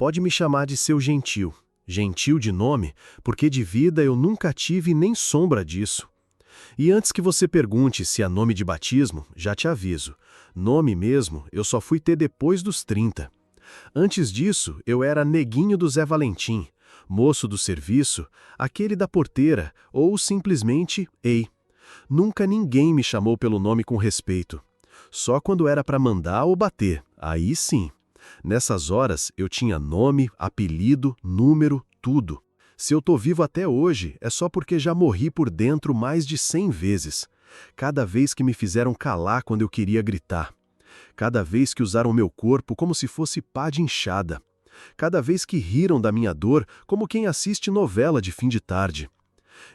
Pode me chamar de seu gentil. Gentil de nome, porque de vida eu nunca tive nem sombra disso. E antes que você pergunte se há nome de batismo, já te aviso. Nome mesmo, eu só fui ter depois dos 30. Antes disso, eu era neguinho do Zé Valentim, moço do serviço, aquele da porteira, ou simplesmente Ei. Nunca ninguém me chamou pelo nome com respeito. Só quando era para mandar ou bater, aí sim. Nessas horas eu tinha nome, apelido, número, tudo. Se eu tô vivo até hoje, é só porque já morri por dentro mais de 100 vezes. Cada vez que me fizeram calar quando eu queria gritar. Cada vez que usaram meu corpo como se fosse pá de enxada. Cada vez que riram da minha dor como quem assiste novela de fim de tarde.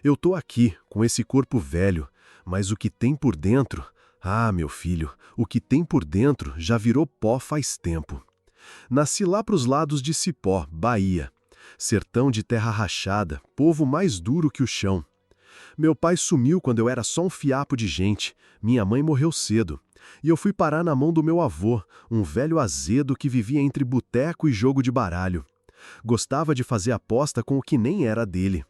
Eu tô aqui, com esse corpo velho, mas o que tem por dentro... Ah, meu filho, o que tem por dentro já virou pó faz tempo. Nasci lá pros lados de Cipó, Bahia. Sertão de terra rachada, povo mais duro que o chão. Meu pai sumiu quando eu era só um fiapo de gente. Minha mãe morreu cedo. E eu fui parar na mão do meu avô, um velho azedo que vivia entre boteco e jogo de baralho. Gostava de fazer aposta com o que nem era dele.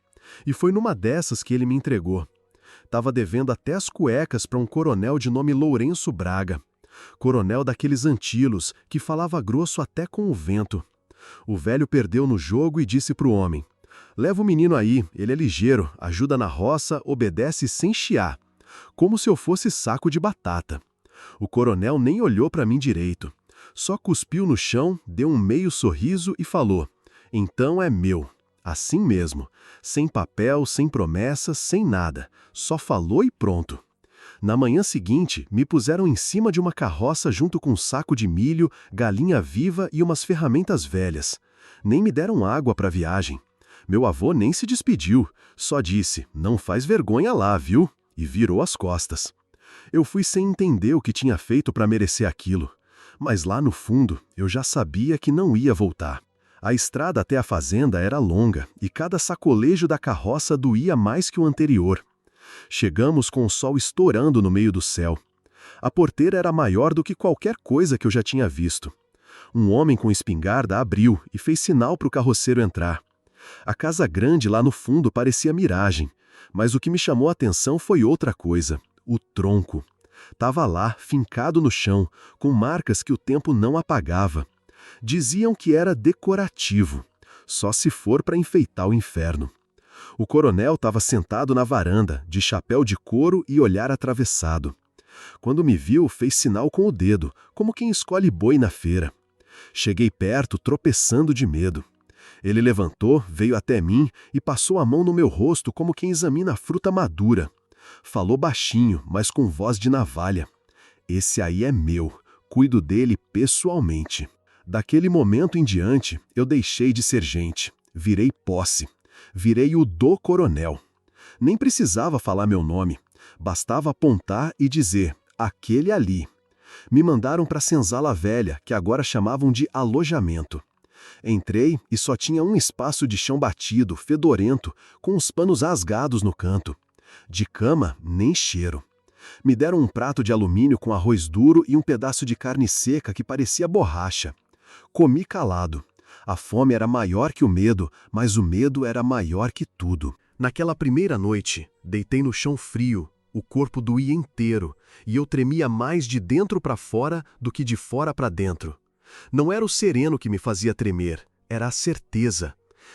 E foi numa dessas que ele me entregou. Tava devendo até as cuecas para um coronel de nome Lourenço Braga. Coronel daqueles antilos, que falava grosso até com o vento. O velho perdeu no jogo e disse pro homem: leva o menino aí, ele é ligeiro, ajuda na roça, obedece sem chiar. Como se eu fosse saco de batata. O coronel nem olhou para mim direito. Só cuspiu no chão, deu um meio sorriso e falou: então é meu. Assim mesmo, sem papel, sem promessas, sem nada, só falou e pronto. Na manhã seguinte, me puseram em cima de uma carroça junto com um saco de milho, galinha viva e umas ferramentas velhas. Nem me deram água para a viagem. Meu avô nem se despediu, só disse, não faz vergonha lá, viu? E virou as costas. Eu fui sem entender o que tinha feito para merecer aquilo. Mas lá no fundo, eu já sabia que não ia voltar. A estrada até a fazenda era longa e cada sacolejo da carroça doía mais que o anterior. Chegamos com o sol estourando no meio do céu. A porteira era maior do que qualquer coisa que eu já tinha visto. Um homem com espingarda abriu e fez sinal para o carroceiro entrar. A casa grande lá no fundo parecia miragem, mas o que me chamou a atenção foi outra coisa, o tronco. Tava lá, fincado no chão, com marcas que o tempo não apagava. Diziam que era decorativo, só se for para enfeitar o inferno. O coronel estava sentado na varanda, de chapéu de couro e olhar atravessado. Quando me viu, fez sinal com o dedo, como quem escolhe boi na feira. Cheguei perto, tropeçando de medo. Ele levantou, veio até mim e passou a mão no meu rosto como quem examina a fruta madura. Falou baixinho, mas com voz de navalha. Esse aí é meu, cuido dele pessoalmente. Daquele momento em diante, eu deixei de ser gente, virei posse, virei o do coronel. Nem precisava falar meu nome, bastava apontar e dizer, aquele ali. Me mandaram para a senzala velha, que agora chamavam de alojamento. Entrei e só tinha um espaço de chão batido, fedorento, com os panos rasgados no canto. De cama, nem cheiro. Me deram um prato de alumínio com arroz duro e um pedaço de carne seca que parecia borracha. Comi calado. A fome era maior que o medo, mas o medo era maior que tudo. Naquela primeira noite, deitei no chão frio, o corpo doía inteiro, e eu tremia mais de dentro para fora do que de fora para dentro. Não era o sereno que me fazia tremer, era a certeza.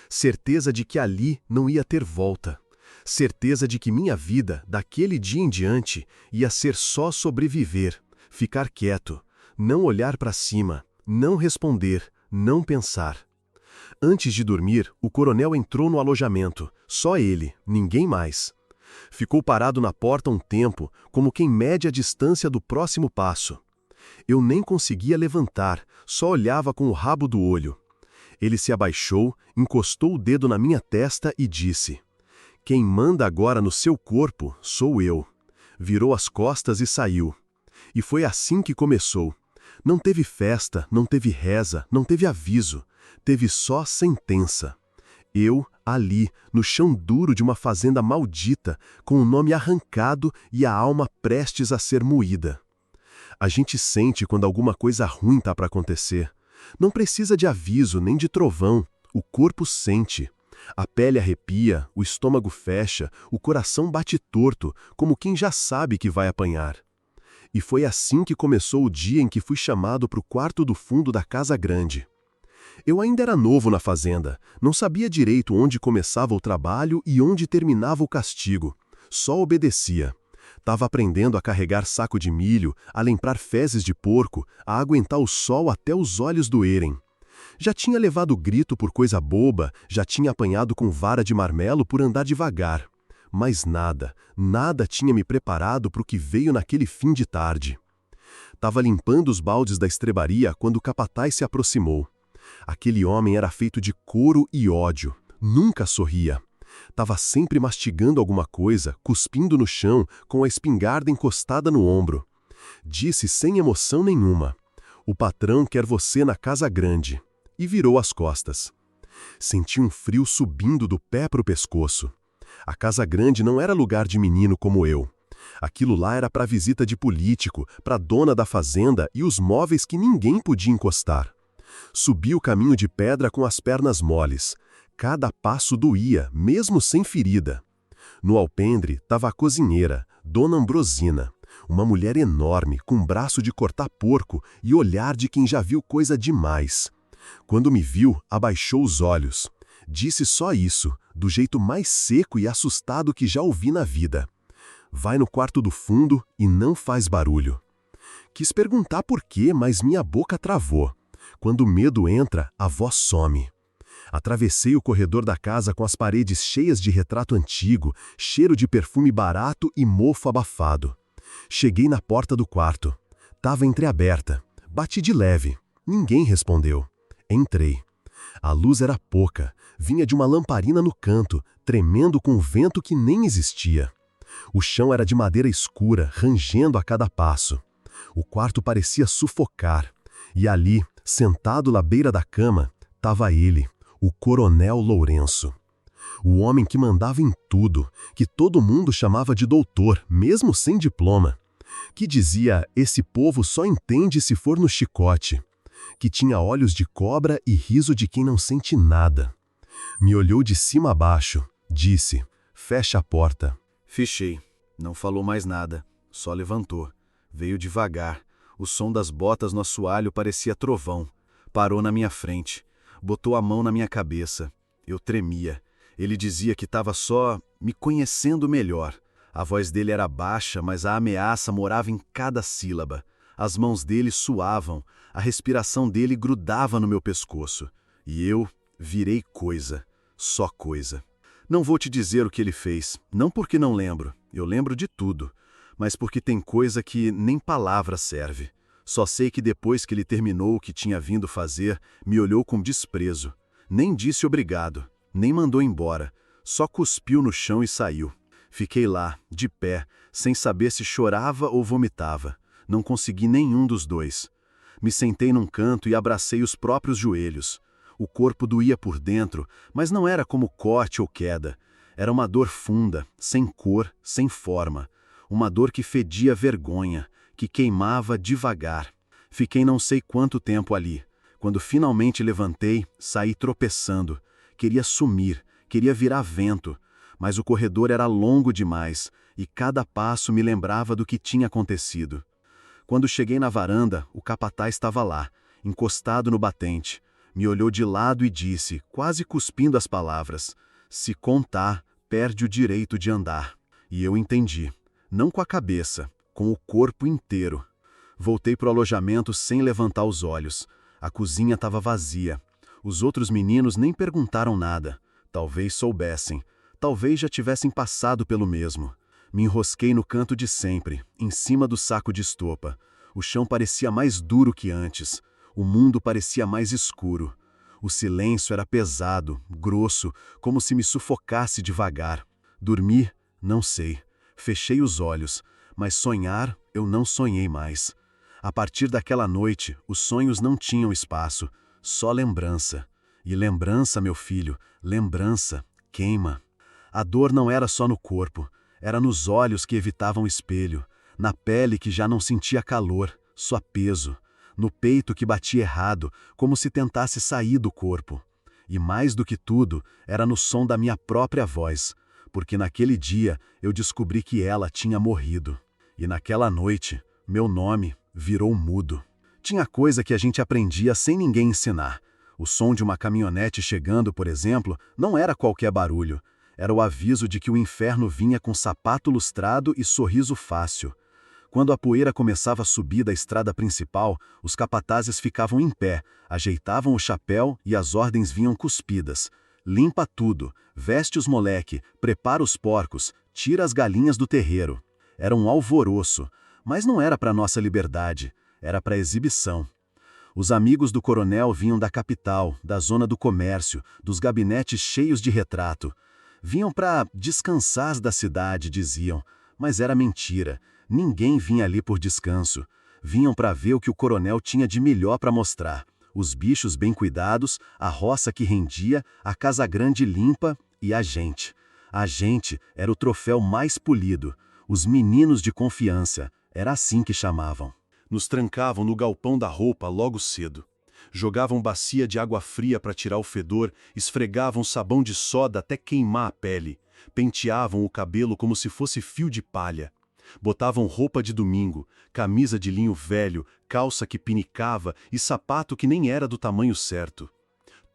Certeza de que ali não ia ter volta. Certeza de que minha vida, daquele dia em diante, ia ser só sobreviver, ficar quieto, não olhar para cima, não responder, não pensar. Antes de dormir, o coronel entrou no alojamento, só ele, ninguém mais. Ficou parado na porta um tempo, como quem mede a distância do próximo passo. Eu nem conseguia levantar, só olhava com o rabo do olho. Ele se abaixou, encostou o dedo na minha testa e disse: quem manda agora no seu corpo sou eu. Virou as costas e saiu. E foi assim que começou. Não teve festa, não teve reza, não teve aviso. Teve só sentença. Eu, ali, no chão duro de uma fazenda maldita, com o nome arrancado e a alma prestes a ser moída. A gente sente quando alguma coisa ruim tá para acontecer. Não precisa de aviso nem de trovão, o corpo sente. A pele arrepia, o estômago fecha, o coração bate torto, como quem já sabe que vai apanhar. E foi assim que começou o dia em que fui chamado para o quarto do fundo da casa grande. Eu ainda era novo na fazenda, não sabia direito onde começava o trabalho e onde terminava o castigo. Só obedecia. Tava aprendendo a carregar saco de milho, a lempar fezes de porco, a aguentar o sol até os olhos doerem. Já tinha levado grito por coisa boba, já tinha apanhado com vara de marmelo por andar devagar. Mas nada tinha me preparado para o que veio naquele fim de tarde. Tava limpando os baldes da estrebaria quando o capataz se aproximou. Aquele homem era feito de couro e ódio, nunca sorria. Tava sempre mastigando alguma coisa, cuspindo no chão, com a espingarda encostada no ombro. Disse sem emoção nenhuma: "O patrão quer você na casa grande." E virou as costas. Senti um frio subindo do pé para o pescoço. A casa grande não era lugar de menino como eu. Aquilo lá era para visita de político, para dona da fazenda e os móveis que ninguém podia encostar. Subi o caminho de pedra com as pernas moles. Cada passo doía, mesmo sem ferida. No alpendre estava a cozinheira, Dona Ambrosina, uma mulher enorme, com braço de cortar porco e olhar de quem já viu coisa demais. Quando me viu, abaixou os olhos. Disse só isso, do jeito mais seco e assustado que já ouvi na vida: "Vai no quarto do fundo e não faz barulho." Quis perguntar por quê, mas minha boca travou. Quando o medo entra, a voz some. Atravessei o corredor da casa com as paredes cheias de retrato antigo, cheiro de perfume barato e mofo abafado. Cheguei na porta do quarto. Tava entreaberta. Bati de leve. Ninguém respondeu. Entrei. A luz era pouca. Vinha de uma lamparina no canto, tremendo com o vento que nem existia. O chão era de madeira escura, rangendo a cada passo. O quarto parecia sufocar. E ali, sentado à beira da cama, estava ele, o Coronel Lourenço. O homem que mandava em tudo, que todo mundo chamava de doutor, mesmo sem diploma. Que dizia: "Esse povo só entende se for no chicote." Que tinha olhos de cobra e riso de quem não sente nada. Me olhou de cima a baixo, disse: "Fecha a porta." Fechei. Não falou mais nada, só levantou. Veio devagar. O som das botas no assoalho parecia trovão. Parou na minha frente. Botou a mão na minha cabeça. Eu tremia. Ele dizia que estava só me conhecendo melhor. A voz dele era baixa, mas a ameaça morava em cada sílaba. As mãos dele suavam, a respiração dele grudava no meu pescoço. E eu virei coisa, só coisa. Não vou te dizer o que ele fez, não porque não lembro, eu lembro de tudo, mas porque tem coisa que nem palavra serve. Só sei que depois que ele terminou o que tinha vindo fazer, me olhou com desprezo. Nem disse obrigado, nem mandou embora, só cuspiu no chão e saiu. Fiquei lá, de pé, sem saber se chorava ou vomitava. Não consegui nenhum dos dois. Me sentei num canto e abracei os próprios joelhos. O corpo doía por dentro, mas não era como corte ou queda. Era uma dor funda, sem cor, sem forma. Uma dor que fedia vergonha, que queimava devagar. Fiquei não sei quanto tempo ali. Quando finalmente levantei, saí tropeçando. Queria sumir, queria virar vento. Mas o corredor era longo demais, e cada passo me lembrava do que tinha acontecido. Quando cheguei na varanda, o capataz estava lá, encostado no batente. Me olhou de lado e disse, quase cuspindo as palavras: "Se contar, perde o direito de andar." E eu entendi. Não com a cabeça, com o corpo inteiro. Voltei para o alojamento sem levantar os olhos. A cozinha estava vazia. Os outros meninos nem perguntaram nada. Talvez soubessem. Talvez já tivessem passado pelo mesmo. Me enrosquei no canto de sempre, em cima do saco de estopa. O chão parecia mais duro que antes. O mundo parecia mais escuro. O silêncio era pesado, grosso, como se me sufocasse devagar. Dormir? Não sei. Fechei os olhos, mas sonhar eu não sonhei mais. A partir daquela noite, os sonhos não tinham espaço, só lembrança. E lembrança, meu filho, lembrança, queima. A dor não era só no corpo. Era nos olhos que evitavam o espelho, na pele que já não sentia calor, só peso, no peito que batia errado, como se tentasse sair do corpo. E mais do que tudo, era no som da minha própria voz, porque naquele dia eu descobri que ela tinha morrido. E naquela noite, meu nome virou mudo. Tinha coisa que a gente aprendia sem ninguém ensinar. O som de uma caminhonete chegando, por exemplo, não era qualquer barulho. Era o aviso de que o inferno vinha com sapato lustrado e sorriso fácil. Quando a poeira começava a subir da estrada principal, os capatazes ficavam em pé, ajeitavam o chapéu e as ordens vinham cuspidas. Limpa tudo, veste os moleque, prepara os porcos, tira as galinhas do terreiro. Era um alvoroço, mas não era para nossa liberdade, era para exibição. Os amigos do coronel vinham da capital, da zona do comércio, dos gabinetes cheios de retrato. Vinham para descansar da cidade, diziam, mas era mentira. Ninguém vinha ali por descanso. Vinham para ver o que o coronel tinha de melhor para mostrar. Os bichos bem cuidados, a roça que rendia, a casa grande limpa e a gente. A gente era o troféu mais polido. Os meninos de confiança, era assim que chamavam. Nos trancavam no galpão da roupa logo cedo. Jogavam bacia de água fria para tirar o fedor, esfregavam sabão de soda até queimar a pele, penteavam o cabelo como se fosse fio de palha. Botavam roupa de domingo, camisa de linho velho, calça que pinicava e sapato que nem era do tamanho certo.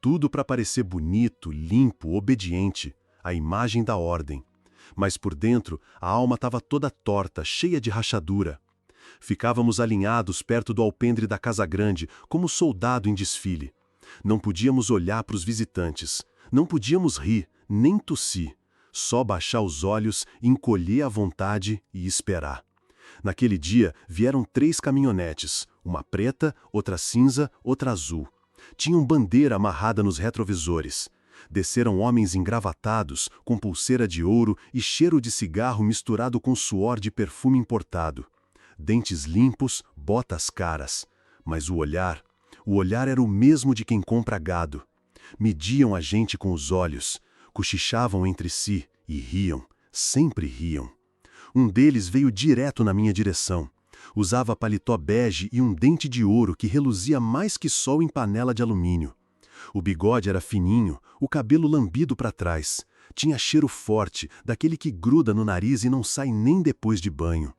Tudo para parecer bonito, limpo, obediente, a imagem da ordem. Mas por dentro, a alma estava toda torta, cheia de rachadura. Ficávamos alinhados perto do alpendre da Casa Grande, como soldado em desfile. Não podíamos olhar para os visitantes, não podíamos rir, nem tossir. Só baixar os olhos, encolher a vontade e esperar. Naquele dia vieram 3 caminhonetes, uma preta, outra cinza, outra azul. Tinham bandeira amarrada nos retrovisores. Desceram homens engravatados, com pulseira de ouro e cheiro de cigarro misturado com suor de perfume importado. Dentes limpos, botas caras. Mas o olhar era o mesmo de quem compra gado. Mediam a gente com os olhos. Cochichavam entre si e riam, sempre riam. Um deles veio direto na minha direção. Usava paletó bege e um dente de ouro que reluzia mais que sol em panela de alumínio. O bigode era fininho, o cabelo lambido para trás. Tinha cheiro forte, daquele que gruda no nariz e não sai nem depois de banho.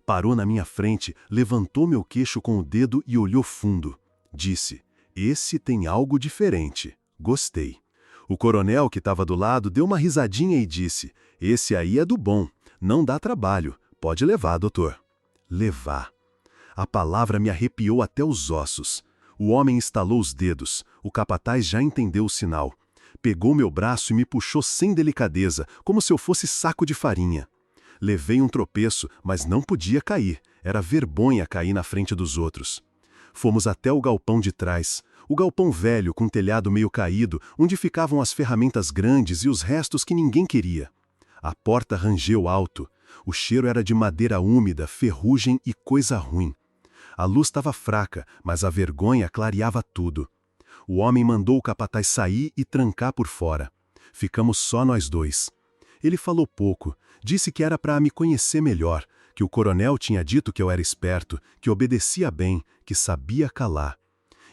Parou na minha frente, levantou meu queixo com o dedo e olhou fundo. Disse, esse tem algo diferente. Gostei. O coronel, que estava do lado, deu uma risadinha e disse, esse aí é do bom, não dá trabalho, pode levar, doutor. Levar. A palavra me arrepiou até os ossos. O homem estalou os dedos, o capataz já entendeu o sinal. Pegou meu braço e me puxou sem delicadeza, como se eu fosse saco de farinha. Levei um tropeço, mas não podia cair, era vergonha cair na frente dos outros. Fomos até o galpão de trás. O galpão velho, com telhado meio caído, onde ficavam as ferramentas grandes e os restos que ninguém queria. A porta rangeu alto. O cheiro era de madeira úmida, ferrugem e coisa ruim. A luz estava fraca, mas a vergonha clareava tudo. O homem mandou o capataz sair e trancar por fora. Ficamos só nós dois. Ele falou pouco, disse que era para me conhecer melhor, que o coronel tinha dito que eu era esperto, que obedecia bem, que sabia calar.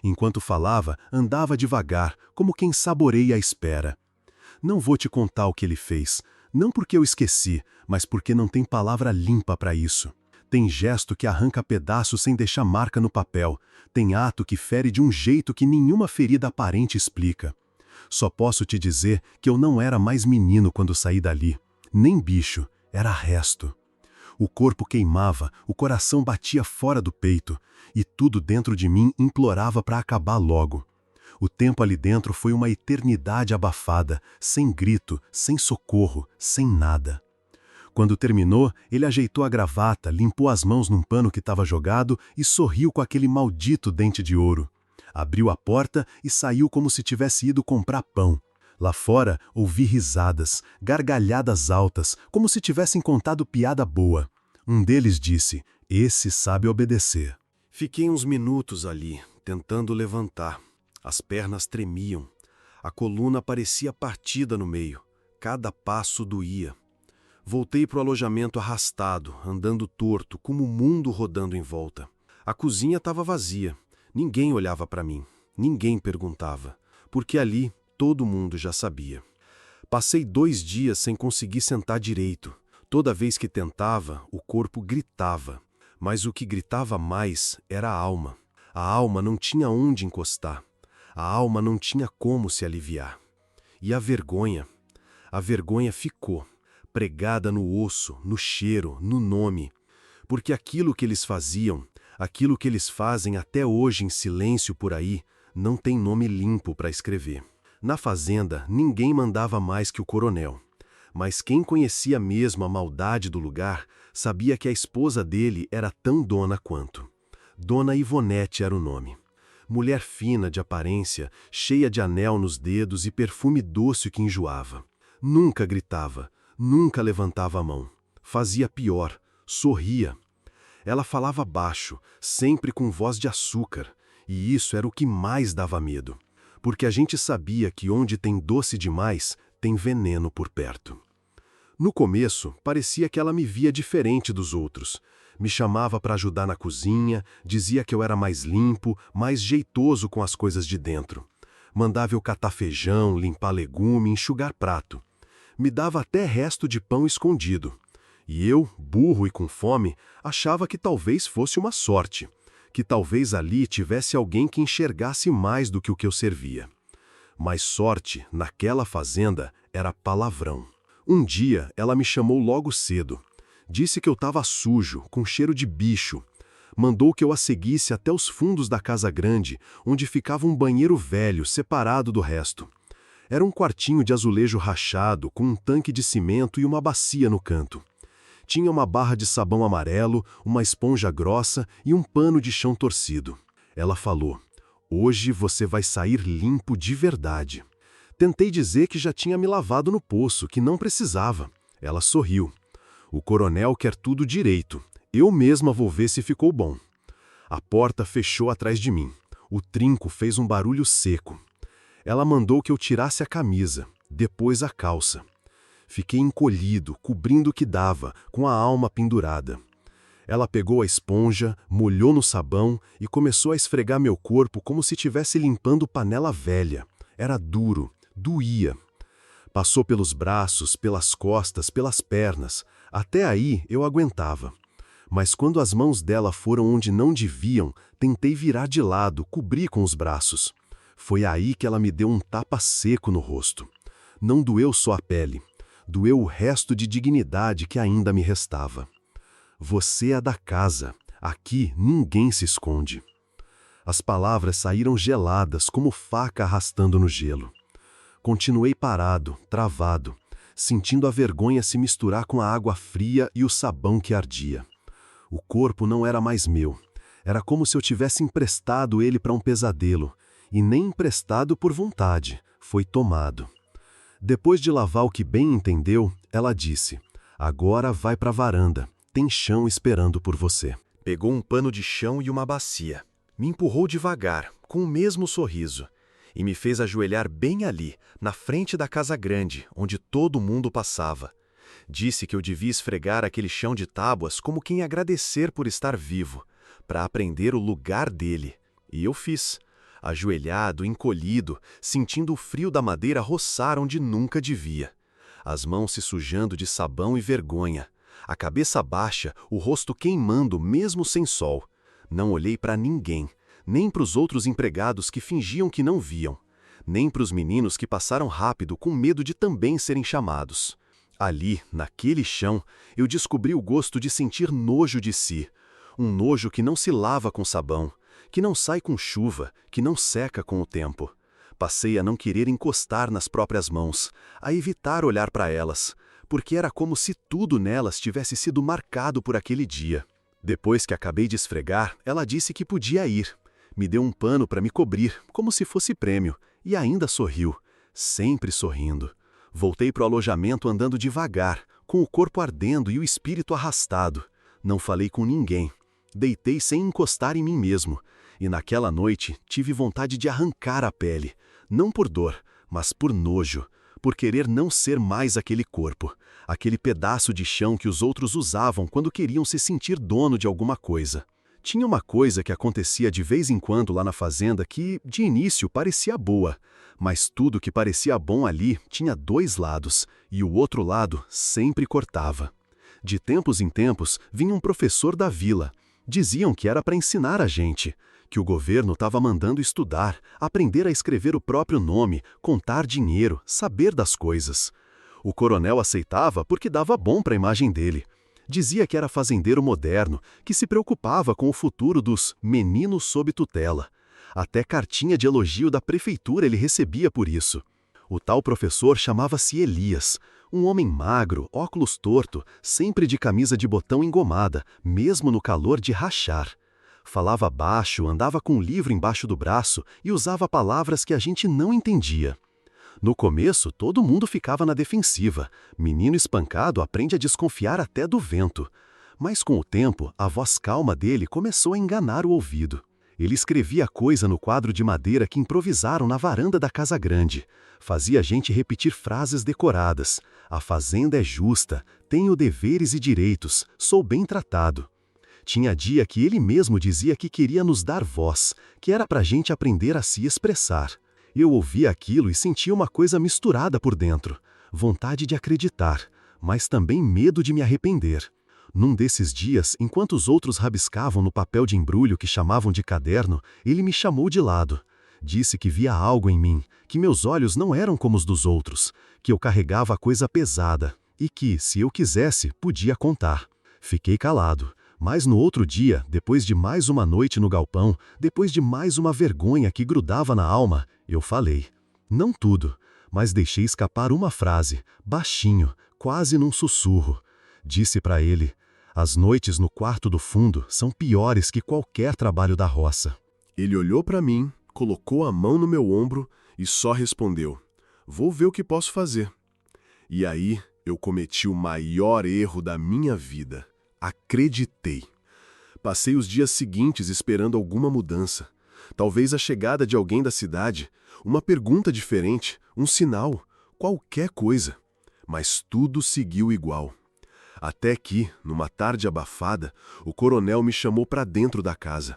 Enquanto falava, andava devagar, como quem saboreia a espera. Não vou te contar o que ele fez, não porque eu esqueci, mas porque não tem palavra limpa para isso. Tem gesto que arranca pedaços sem deixar marca no papel, tem ato que fere de um jeito que nenhuma ferida aparente explica. Só posso te dizer que eu não era mais menino quando saí dali, nem bicho, era resto. O corpo queimava, o coração batia fora do peito, e tudo dentro de mim implorava para acabar logo. O tempo ali dentro foi uma eternidade abafada, sem grito, sem socorro, sem nada. Quando terminou, ele ajeitou a gravata, limpou as mãos num pano que estava jogado e sorriu com aquele maldito dente de ouro. Abriu a porta e saiu como se tivesse ido comprar pão. Lá fora, ouvi risadas, gargalhadas altas, como se tivessem contado piada boa. Um deles disse, esse sabe obedecer. Fiquei uns minutos ali, tentando levantar. As pernas tremiam. A coluna parecia partida no meio. Cada passo doía. Voltei para o alojamento arrastado, andando torto, como o mundo rodando em volta. A cozinha estava vazia. Ninguém olhava para mim. Ninguém perguntava. Porque ali todo mundo já sabia. Passei 2 dias sem conseguir sentar direito. Toda vez que tentava, o corpo gritava. Mas o que gritava mais era a alma. A alma não tinha onde encostar. A alma não tinha como se aliviar. E a vergonha? A vergonha ficou, pregada no osso, no cheiro, no nome. Porque aquilo que eles faziam, aquilo que eles fazem até hoje em silêncio por aí, não tem nome limpo para escrever. Na fazenda, ninguém mandava mais que o coronel. Mas quem conhecia mesmo a maldade do lugar, sabia que a esposa dele era tão dona quanto. Dona Ivonete era o nome. Mulher fina de aparência, cheia de anel nos dedos e perfume doce que enjoava. Nunca gritava, nunca levantava a mão. Fazia pior, sorria. Ela falava baixo, sempre com voz de açúcar, e isso era o que mais dava medo. Porque a gente sabia que onde tem doce demais, tem veneno por perto. No começo, parecia que ela me via diferente dos outros. Me chamava para ajudar na cozinha, dizia que eu era mais limpo, mais jeitoso com as coisas de dentro. Mandava eu catar feijão, limpar legume, enxugar prato. Me dava até resto de pão escondido. E eu, burro e com fome, achava que talvez fosse uma sorte. Que talvez ali tivesse alguém que enxergasse mais do que o que eu servia. Mas sorte, naquela fazenda, era palavrão. Um dia, ela me chamou logo cedo. Disse que eu estava sujo, com cheiro de bicho. Mandou que eu a seguisse até os fundos da casa grande, onde ficava um banheiro velho, separado do resto. Era um quartinho de azulejo rachado, com um tanque de cimento e uma bacia no canto. Tinha uma barra de sabão amarelo, uma esponja grossa e um pano de chão torcido. Ela falou: "Hoje você vai sair limpo de verdade." Tentei dizer que já tinha me lavado no poço, que não precisava. Ela sorriu. "O coronel quer tudo direito. Eu mesma vou ver se ficou bom." A porta fechou atrás de mim. O trinco fez um barulho seco. Ela mandou que eu tirasse a camisa, depois a calça. Fiquei encolhido, cobrindo o que dava, com a alma pendurada. Ela pegou a esponja, molhou no sabão e começou a esfregar meu corpo como se estivesse limpando panela velha. Era duro, doía. Passou pelos braços, pelas costas, pelas pernas. Até aí eu aguentava. Mas quando as mãos dela foram onde não deviam, tentei virar de lado, cobrir com os braços. Foi aí que ela me deu um tapa seco no rosto. Não doeu só a pele. Doeu o resto de dignidade que ainda me restava. "Você é da casa. Aqui ninguém se esconde." As palavras saíram geladas, como faca arrastando no gelo. Continuei parado, travado, sentindo a vergonha se misturar com a água fria e o sabão que ardia. O corpo não era mais meu. Era como se eu tivesse emprestado ele para um pesadelo. E nem emprestado por vontade, foi tomado. Depois de lavar o que bem entendeu, ela disse: "Agora vai para a varanda, tem chão esperando por você." Pegou um pano de chão e uma bacia. Me empurrou devagar, com o mesmo sorriso, e me fez ajoelhar bem ali, na frente da casa grande, onde todo mundo passava. Disse que eu devia esfregar aquele chão de tábuas como quem agradecer por estar vivo, para aprender o lugar dele. E eu fiz. Ajoelhado, encolhido, sentindo o frio da madeira roçar onde nunca devia. As mãos se sujando de sabão e vergonha. A cabeça baixa, o rosto queimando mesmo sem sol. Não olhei para ninguém, nem para os outros empregados que fingiam que não viam, nem para os meninos que passaram rápido com medo de também serem chamados. Ali, naquele chão, eu descobri o gosto de sentir nojo de si. Um nojo que não se lava com sabão, que não sai com chuva, que não seca com o tempo. Passei a não querer encostar nas próprias mãos, a evitar olhar para elas, porque era como se tudo nelas tivesse sido marcado por aquele dia. Depois que acabei de esfregar, ela disse que podia ir. Me deu um pano para me cobrir, como se fosse prêmio, e ainda sorriu, sempre sorrindo. Voltei para o alojamento andando devagar, com o corpo ardendo e o espírito arrastado. Não falei com ninguém. Deitei sem encostar em mim mesmo. E naquela noite tive vontade de arrancar a pele, não por dor, mas por nojo, por querer não ser mais aquele corpo, aquele pedaço de chão que os outros usavam quando queriam se sentir dono de alguma coisa. Tinha uma coisa que acontecia de vez em quando lá na fazenda que, de início, parecia boa, mas tudo que parecia bom ali tinha dois lados, e o outro lado sempre cortava. De tempos em tempos, vinha um professor da vila. Diziam que era para ensinar a gente, que o governo estava mandando estudar, aprender a escrever o próprio nome, contar dinheiro, saber das coisas. O coronel aceitava porque dava bom para a imagem dele. Dizia que era fazendeiro moderno, que se preocupava com o futuro dos meninos sob tutela. Até cartinha de elogio da prefeitura ele recebia por isso. O tal professor chamava-se Elias, um homem magro, óculos torto, sempre de camisa de botão engomada, mesmo no calor de rachar. Falava baixo, andava com um livro embaixo do braço e usava palavras que a gente não entendia. No começo, todo mundo ficava na defensiva. Menino espancado aprende a desconfiar até do vento. Mas com o tempo, a voz calma dele começou a enganar o ouvido. Ele escrevia coisa no quadro de madeira que improvisaram na varanda da casa grande. Fazia a gente repetir frases decoradas. A fazenda é justa, tenho deveres e direitos, sou bem tratado. Tinha dia que ele mesmo dizia que queria nos dar voz, que era pra gente aprender a se expressar. Eu ouvia aquilo e sentia uma coisa misturada por dentro. Vontade de acreditar, mas também medo de me arrepender. Num desses dias, enquanto os outros rabiscavam no papel de embrulho que chamavam de caderno, ele me chamou de lado. Disse que via algo em mim, que meus olhos não eram como os dos outros, que eu carregava coisa pesada e que, se eu quisesse, podia contar. Fiquei calado. Mas no outro dia, depois de mais uma noite no galpão, depois de mais uma vergonha que grudava na alma, eu falei. Não tudo, mas deixei escapar uma frase, baixinho, quase num sussurro. Disse para ele, as noites no quarto do fundo são piores que qualquer trabalho da roça. Ele olhou para mim, colocou a mão no meu ombro e só respondeu, vou ver o que posso fazer. E aí eu cometi o maior erro da minha vida. Acreditei. Passei os dias seguintes esperando alguma mudança. Talvez a chegada de alguém da cidade, uma pergunta diferente, um sinal, qualquer coisa. Mas tudo seguiu igual. Até que, numa tarde abafada, o coronel me chamou para dentro da casa.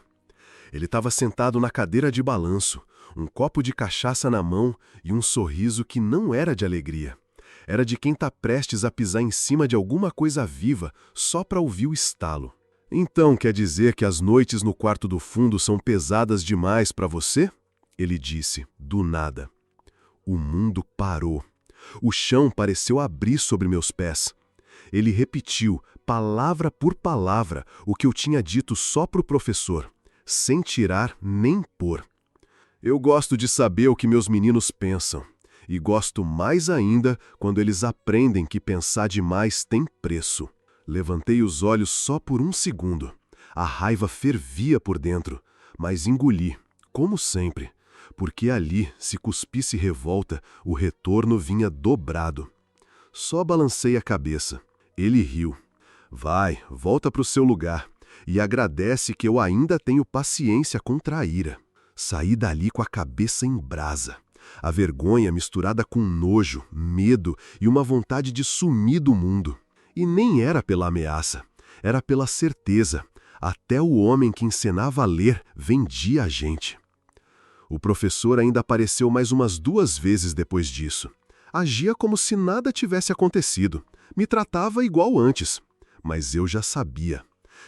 Ele estava sentado na cadeira de balanço, um copo de cachaça na mão e um sorriso que não era de alegria. Era de quem está prestes a pisar em cima de alguma coisa viva só para ouvir o estalo. Então quer dizer que as noites no quarto do fundo são pesadas demais para você? Ele disse, do nada. O mundo parou. O chão pareceu abrir sobre meus pés. Ele repetiu, palavra por palavra, o que eu tinha dito só para o professor, sem tirar nem pôr. Eu gosto de saber o que meus meninos pensam. E gosto mais ainda quando eles aprendem que pensar demais tem preço. Levantei os olhos só por um segundo. A raiva fervia por dentro, mas engoli, como sempre, porque ali, se cuspisse revolta, o retorno vinha dobrado. Só balancei a cabeça. Ele riu. Vai, volta para o seu lugar e agradece que eu ainda tenho paciência contra a ira. Saí dali com a cabeça em brasa. A vergonha misturada com nojo, medo e uma vontade de sumir do mundo. E nem era pela ameaça, era pela certeza. Até o homem que ensinava a ler vendia a gente. O professor ainda apareceu mais umas 2 vezes depois disso. Agia como se nada tivesse acontecido. Me tratava igual antes. Mas eu já sabia.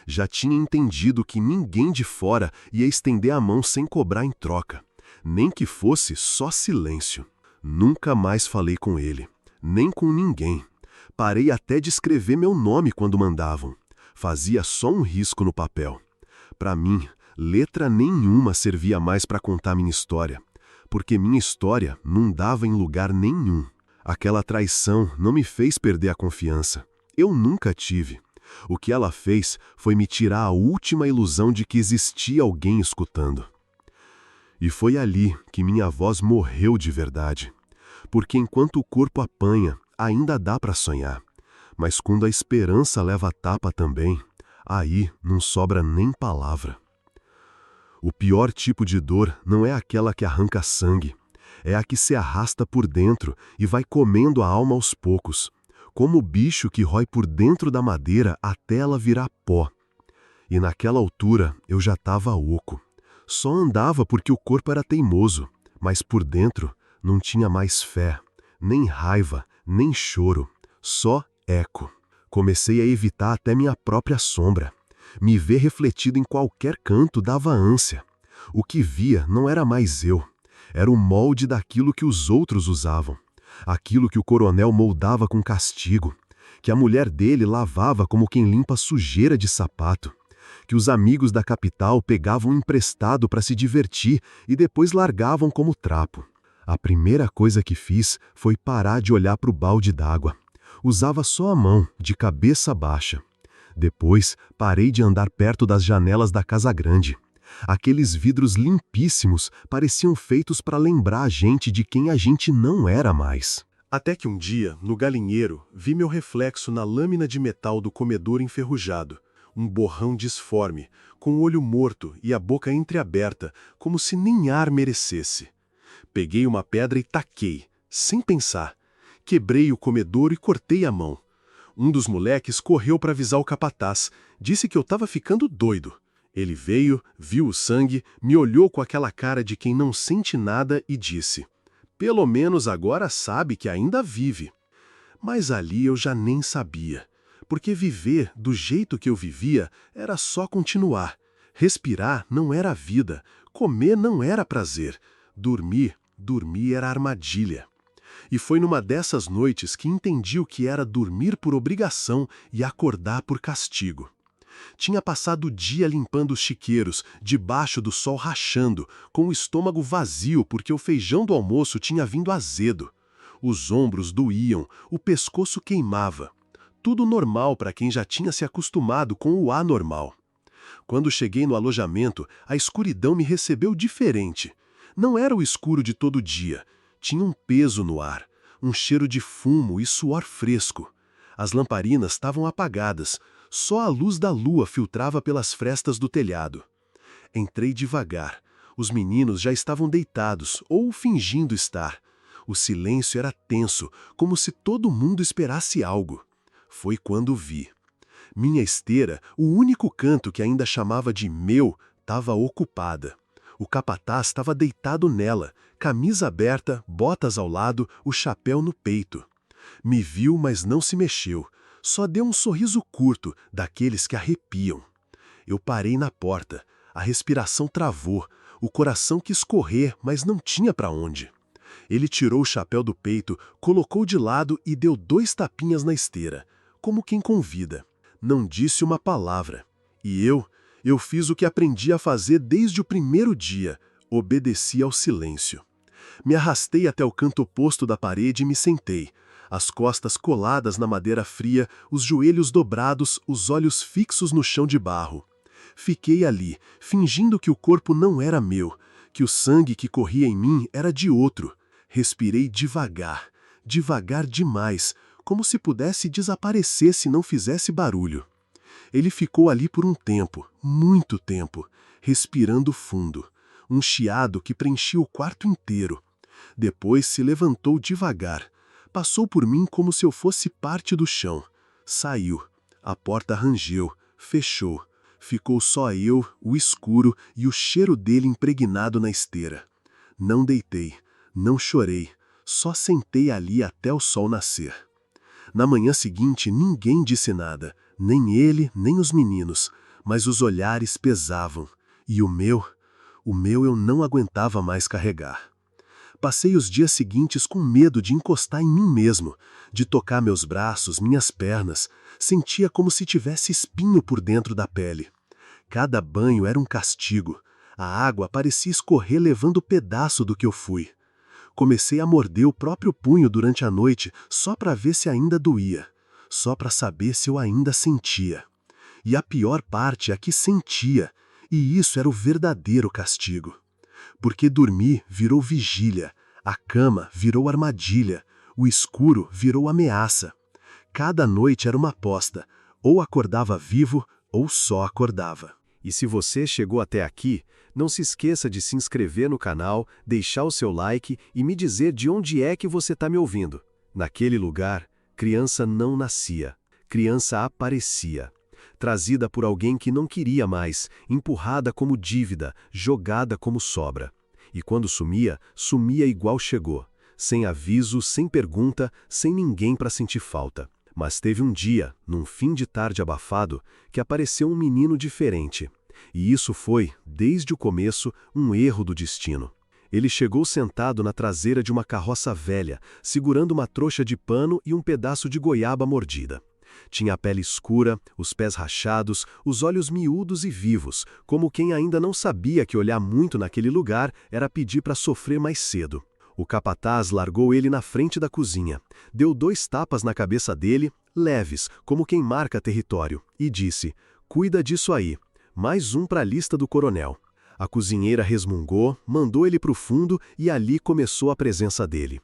Já tinha entendido que ninguém de fora ia estender a mão sem cobrar em troca. Nem que fosse só silêncio. Nunca mais falei com ele, nem com ninguém. Parei até de escrever meu nome quando mandavam. Fazia só um risco no papel. Para mim, letra nenhuma servia mais para contar minha história, porque minha história não dava em lugar nenhum. Aquela traição não me fez perder a confiança. Eu nunca tive. O que ela fez foi me tirar a última ilusão de que existia alguém escutando. E foi ali que minha voz morreu de verdade. Porque enquanto o corpo apanha, ainda dá para sonhar. Mas quando a esperança leva a tapa também, aí não sobra nem palavra. O pior tipo de dor não é aquela que arranca sangue. É a que se arrasta por dentro e vai comendo a alma aos poucos, como o bicho que rói por dentro da madeira até ela virar pó. E naquela altura eu já estava oco. Só andava porque o corpo era teimoso, mas por dentro não tinha mais fé, nem raiva, nem choro, só eco. Comecei a evitar até minha própria sombra. Me ver refletido em qualquer canto dava ânsia. O que via não era mais eu, era o molde daquilo que os outros usavam, aquilo que o coronel moldava com castigo, que a mulher dele lavava como quem limpa sujeira de sapato, que os amigos da capital pegavam emprestado para se divertir e depois largavam como trapo. A primeira coisa que fiz foi parar de olhar para o balde d'água. Usava só a mão, de cabeça baixa. Depois, parei de andar perto das janelas da casa grande. Aqueles vidros limpíssimos pareciam feitos para lembrar a gente de quem a gente não era mais. Até que um dia, no galinheiro, vi meu reflexo na lâmina de metal do comedor enferrujado. Um borrão disforme, com o olho morto e a boca entreaberta, como se nem ar merecesse. Peguei uma pedra e taquei, sem pensar. Quebrei o comedouro e cortei a mão. Um dos moleques correu para avisar o capataz. Disse que eu estava ficando doido. Ele veio, viu o sangue, me olhou com aquela cara de quem não sente nada e disse: "Pelo menos agora sabe que ainda vive." Mas ali eu já nem sabia, porque viver do jeito que eu vivia era só continuar. Respirar não era vida, comer não era prazer, dormir era armadilha. E foi numa dessas noites que entendi o que era dormir por obrigação e acordar por castigo. Tinha passado o dia limpando os chiqueiros, debaixo do sol rachando, com o estômago vazio porque o feijão do almoço tinha vindo azedo. Os ombros doíam, o pescoço queimava. Tudo normal para quem já tinha se acostumado com o anormal. Quando cheguei no alojamento, a escuridão me recebeu diferente. Não era o escuro de todo dia. Tinha um peso no ar, um cheiro de fumo e suor fresco. As lamparinas estavam apagadas, só a luz da lua filtrava pelas frestas do telhado. Entrei devagar. Os meninos já estavam deitados, ou fingindo estar. O silêncio era tenso, como se todo mundo esperasse algo. Foi quando vi. Minha esteira, o único canto que ainda chamava de meu, estava ocupada. O capataz estava deitado nela, camisa aberta, botas ao lado, o chapéu no peito. Me viu, mas não se mexeu. Só deu um sorriso curto, daqueles que arrepiam. Eu parei na porta. A respiração travou. O coração quis correr, mas não tinha para onde. Ele tirou o chapéu do peito, colocou de lado e deu 2 tapinhas na esteira, como quem convida. Não disse uma palavra. E eu fiz o que aprendi a fazer desde o primeiro dia. Obedeci ao silêncio. Me arrastei até o canto oposto da parede e me sentei. As costas coladas na madeira fria, os joelhos dobrados, os olhos fixos no chão de barro. Fiquei ali, fingindo que o corpo não era meu, que o sangue que corria em mim era de outro. Respirei devagar, devagar demais, como se pudesse desaparecer se não fizesse barulho. Ele ficou ali por um tempo, muito tempo, respirando fundo. Um chiado que preenchia o quarto inteiro. Depois se levantou devagar. Passou por mim como se eu fosse parte do chão. Saiu. A porta rangeu, fechou. Ficou só eu, o escuro e o cheiro dele impregnado na esteira. Não deitei, não chorei, só sentei ali até o sol nascer. Na manhã seguinte ninguém disse nada, nem ele, nem os meninos, mas os olhares pesavam. E o meu eu não aguentava mais carregar. Passei os dias seguintes com medo de encostar em mim mesmo, de tocar meus braços, minhas pernas. Sentia como se tivesse espinho por dentro da pele. Cada banho era um castigo. A água parecia escorrer levando pedaço do que eu fui. Comecei a morder o próprio punho durante a noite só para ver se ainda doía, só para saber se eu ainda sentia. E a pior parte é que sentia, e isso era o verdadeiro castigo. Porque dormir virou vigília, a cama virou armadilha, o escuro virou ameaça. Cada noite era uma aposta, ou acordava vivo ou só acordava. E se você chegou até aqui, não se esqueça de se inscrever no canal, deixar o seu like e me dizer de onde é que você está me ouvindo. Naquele lugar, criança não nascia, criança aparecia. trazida por alguém que não queria mais, empurrada como dívida, jogada como sobra. E quando sumia, sumia igual chegou, sem aviso, sem pergunta, sem ninguém para sentir falta. Mas teve um dia, num fim de tarde abafado, que apareceu um menino diferente. E isso foi, desde o começo, um erro do destino. Ele chegou sentado na traseira de uma carroça velha, segurando uma trouxa de pano e um pedaço de goiaba mordida. Tinha a pele escura, os pés rachados, os olhos miúdos e vivos, como quem ainda não sabia que olhar muito naquele lugar era pedir para sofrer mais cedo. O capataz largou ele na frente da cozinha, deu 2 tapas na cabeça dele, leves, como quem marca território, e disse: "Cuida disso aí, mais um para a lista do coronel." A cozinheira resmungou, mandou ele para o fundo e ali começou a presença dele.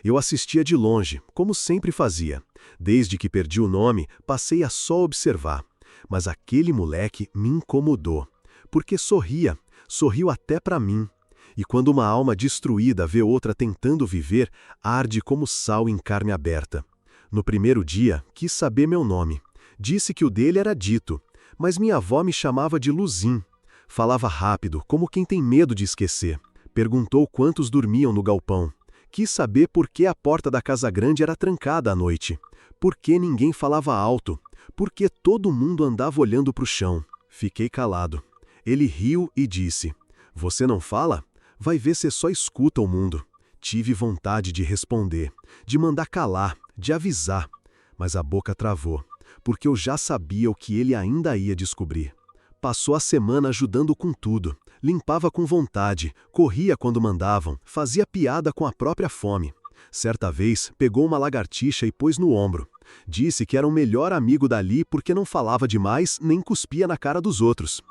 Eu assistia de longe, como sempre fazia. Desde que perdi o nome, passei a só observar. Mas aquele moleque me incomodou, porque sorriu até para mim. E quando uma alma destruída vê outra tentando viver, arde como sal em carne aberta. No primeiro dia, quis saber meu nome. Disse que o dele era Dito, mas minha avó me chamava de Luzim. Falava rápido, como quem tem medo de esquecer. Perguntou quantos dormiam no galpão. Quis saber por que a porta da casa grande era trancada à noite. Por que ninguém falava alto. Por que todo mundo andava olhando para o chão. Fiquei calado. Ele riu e disse: "Você não fala? Vai ver se só escuta o mundo." Tive vontade de responder, de mandar calar, de avisar. Mas a boca travou, porque eu já sabia o que ele ainda ia descobrir. Passou a semana ajudando com tudo. Limpava com vontade, corria quando mandavam, fazia piada com a própria fome. Certa vez, pegou uma lagartixa e pôs no ombro. Disse que era o melhor amigo dali porque não falava demais nem cuspia na cara dos outros.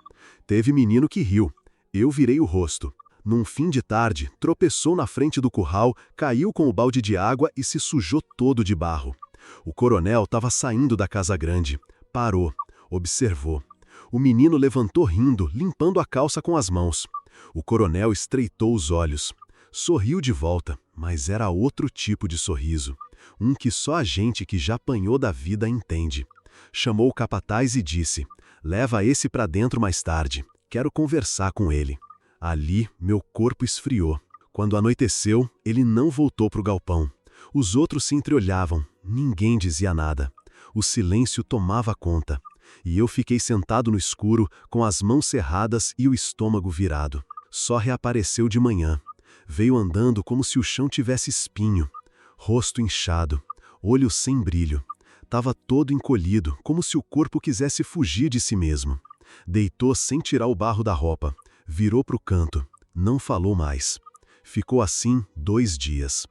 Teve menino que riu. Eu virei o rosto. Num fim de tarde, tropeçou na frente do curral, caiu com o balde de água e se sujou todo de barro. O coronel estava saindo da casa grande. Parou, observou. O menino levantou rindo, limpando a calça com as mãos. O coronel estreitou os olhos. Sorriu de volta, mas era outro tipo de sorriso. Um que só a gente que já apanhou da vida entende. Chamou o capataz e disse: "Leva esse para dentro mais tarde. Quero conversar com ele." Ali, meu corpo esfriou. Quando anoiteceu, ele não voltou para o galpão. Os outros se entreolhavam. Ninguém dizia nada. O silêncio tomava conta. E eu fiquei sentado no escuro, com as mãos cerradas e o estômago virado. Só reapareceu de manhã. Veio andando como se o chão tivesse espinho. Rosto inchado, olho sem brilho. Tava todo encolhido, como se o corpo quisesse fugir de si mesmo. Deitou sem tirar o barro da roupa. Virou para o canto. Não falou mais. Ficou assim 2 dias.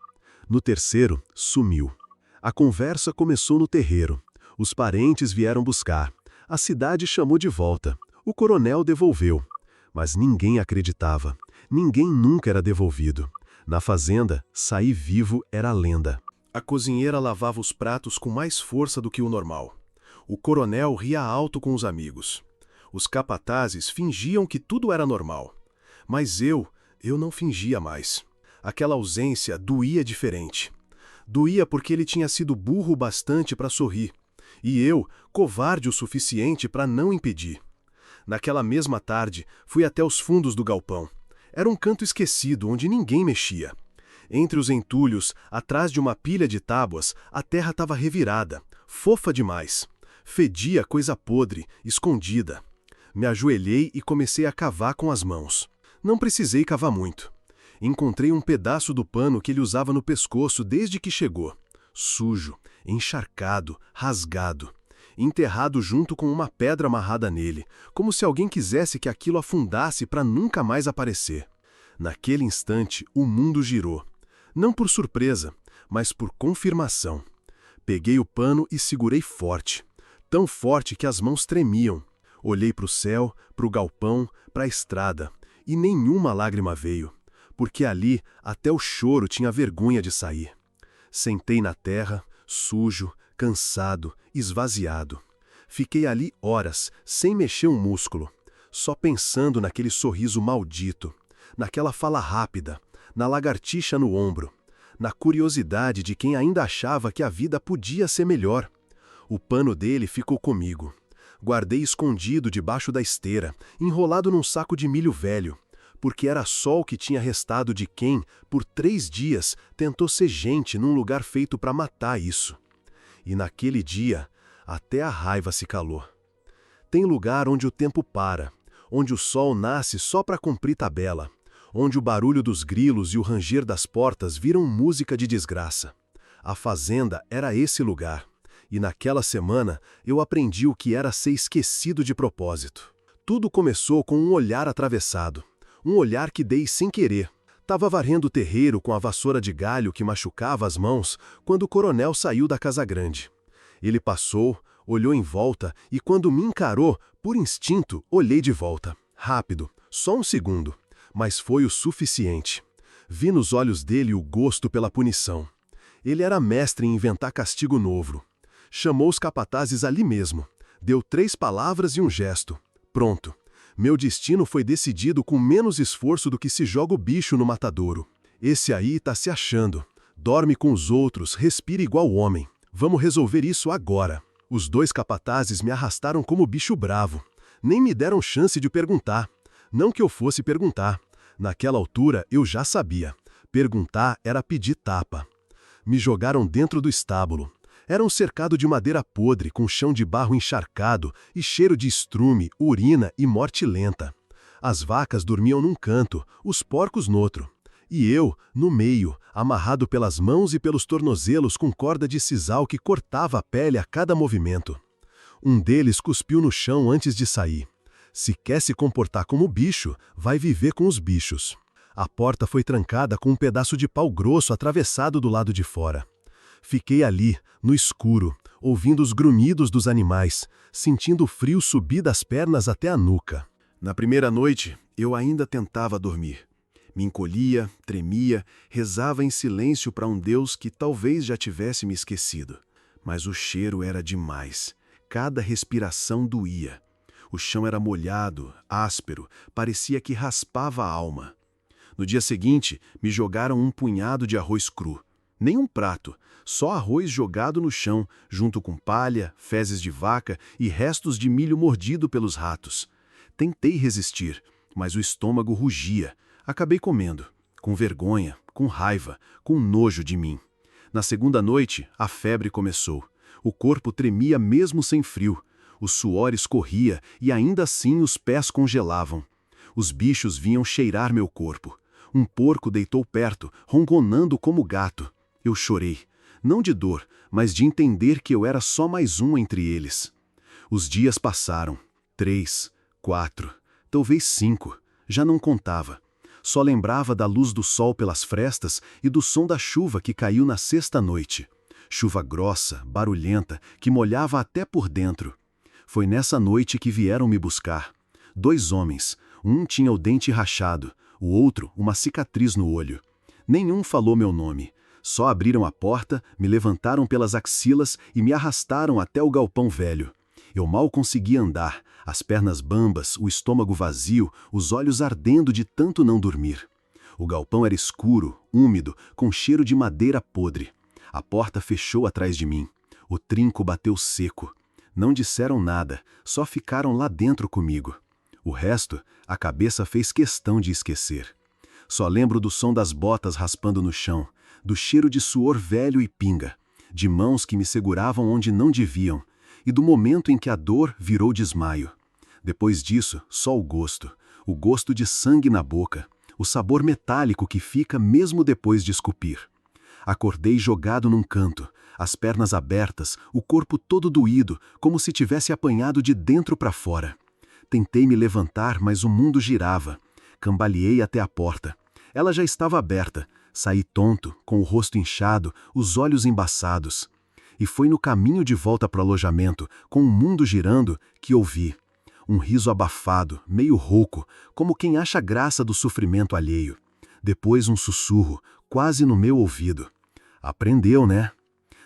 No terceiro, sumiu. A conversa começou no terreiro. Os parentes vieram buscar. A cidade chamou de volta. O coronel devolveu. Mas ninguém acreditava. Ninguém nunca era devolvido. Na fazenda, sair vivo era lenda. A cozinheira lavava os pratos com mais força do que o normal. O coronel ria alto com os amigos. Os capatazes fingiam que tudo era normal. Mas eu não fingia mais. Aquela ausência doía diferente. Doía porque ele tinha sido burro bastante para sorrir. E eu, covarde o suficiente para não impedir. Naquela mesma tarde, fui até os fundos do galpão. Era um canto esquecido, onde ninguém mexia. Entre os entulhos, atrás de uma pilha de tábuas, a terra estava revirada, fofa demais. Fedia coisa podre, escondida. Me ajoelhei e comecei a cavar com as mãos. Não precisei cavar muito. Encontrei um pedaço do pano que ele usava no pescoço desde que chegou. Sujo, encharcado, rasgado. Enterrado junto com uma pedra amarrada nele, como se alguém quisesse que aquilo afundasse para nunca mais aparecer. Naquele instante, o mundo girou. Não por surpresa, mas por confirmação. Peguei o pano e segurei forte. Tão forte que as mãos tremiam. Olhei para o céu, para o galpão, para a estrada, e nenhuma lágrima veio, porque ali até o choro tinha vergonha de sair. Sentei na terra, sujo, cansado, esvaziado. Fiquei ali horas, sem mexer um músculo, só pensando naquele sorriso maldito, naquela fala rápida, na lagartixa no ombro, na curiosidade de quem ainda achava que a vida podia ser melhor. O pano dele ficou comigo, Guardei escondido debaixo da esteira, enrolado num saco de milho velho, porque era só o que tinha restado de quem, por 3 dias, tentou ser gente num lugar feito para matar isso. E naquele dia, até a raiva se calou. Tem lugar onde o tempo para, onde o sol nasce só para cumprir tabela, onde o barulho dos grilos e o ranger das portas viram música de desgraça. A fazenda era esse lugar, e naquela semana eu aprendi o que era ser esquecido de propósito. Tudo começou com um olhar atravessado, um olhar que dei sem querer. Tava varrendo o terreiro com a vassoura de galho que machucava as mãos quando o coronel saiu da casa grande. Ele passou, olhou em volta e quando me encarou, por instinto, olhei de volta. Rápido, só um segundo, mas foi o suficiente. Vi nos olhos dele o gosto pela punição. Ele era mestre em inventar castigo novo. Chamou os capatazes ali mesmo. Deu 3 palavras e um gesto. Pronto. Meu destino foi decidido com menos esforço do que se joga o bicho no matadouro. Esse aí tá se achando. Dorme com os outros, respira igual homem. Vamos resolver isso agora. Os 2 capatazes me arrastaram como bicho bravo. Nem me deram chance de perguntar. Não que eu fosse perguntar. Naquela altura eu já sabia. Perguntar era pedir tapa. Me jogaram dentro do estábulo. Era um cercado de madeira podre, com chão de barro encharcado e cheiro de estrume, urina e morte lenta. As vacas dormiam num canto, os porcos noutro. E eu, no meio, amarrado pelas mãos e pelos tornozelos com corda de sisal que cortava a pele a cada movimento. Um deles cuspiu no chão antes de sair. Se quer se comportar como bicho, vai viver com os bichos. A porta foi trancada com um pedaço de pau grosso atravessado do lado de fora. Fiquei ali, no escuro, ouvindo os grunhidos dos animais, sentindo o frio subir das pernas até a nuca. Na primeira noite, eu ainda tentava dormir. Me encolhia, tremia, rezava em silêncio para um Deus que talvez já tivesse me esquecido. Mas o cheiro era demais. Cada respiração doía. O chão era molhado, áspero, parecia que raspava a alma. No dia seguinte, me jogaram um punhado de arroz cru. Nem um prato, só arroz jogado no chão, junto com palha, fezes de vaca e restos de milho mordido pelos ratos. Tentei resistir, mas o estômago rugia. Acabei comendo, com vergonha, com raiva, com nojo de mim. Na segunda noite, a febre começou. O corpo tremia mesmo sem frio. O suor escorria e ainda assim os pés congelavam. Os bichos vinham cheirar meu corpo. Um porco deitou perto, ronronando como gato. Eu chorei, não de dor, mas de entender que eu era só mais um entre eles. Os dias passaram. 3, 4, talvez 5. Já não contava. Só lembrava da luz do sol pelas frestas e do som da chuva que caiu na sexta noite. Chuva grossa, barulhenta, que molhava até por dentro. Foi nessa noite que vieram me buscar. 2 homens. Um tinha o dente rachado, o outro uma cicatriz no olho. Nenhum falou meu nome. Só abriram a porta, me levantaram pelas axilas e me arrastaram até o galpão velho. Eu mal conseguia andar, as pernas bambas, o estômago vazio, os olhos ardendo de tanto não dormir. O galpão era escuro, úmido, com cheiro de madeira podre. A porta fechou atrás de mim. O trinco bateu seco. Não disseram nada, só ficaram lá dentro comigo. O resto, a cabeça fez questão de esquecer. Só lembro do som das botas raspando no chão, do cheiro de suor velho e pinga, de mãos que me seguravam onde não deviam, e do momento em que a dor virou desmaio. Depois disso, só o gosto de sangue na boca, o sabor metálico que fica mesmo depois de escupir. Acordei jogado num canto, as pernas abertas, o corpo todo doído, como se tivesse apanhado de dentro para fora. Tentei me levantar, mas o mundo girava. Cambaleei até a porta. Ela já estava aberta. Saí tonto, com o rosto inchado, os olhos embaçados. E foi no caminho de volta para o alojamento, com o mundo girando, que ouvi. Um riso abafado, meio rouco, como quem acha graça do sofrimento alheio. Depois um sussurro, quase no meu ouvido. Aprendeu, né?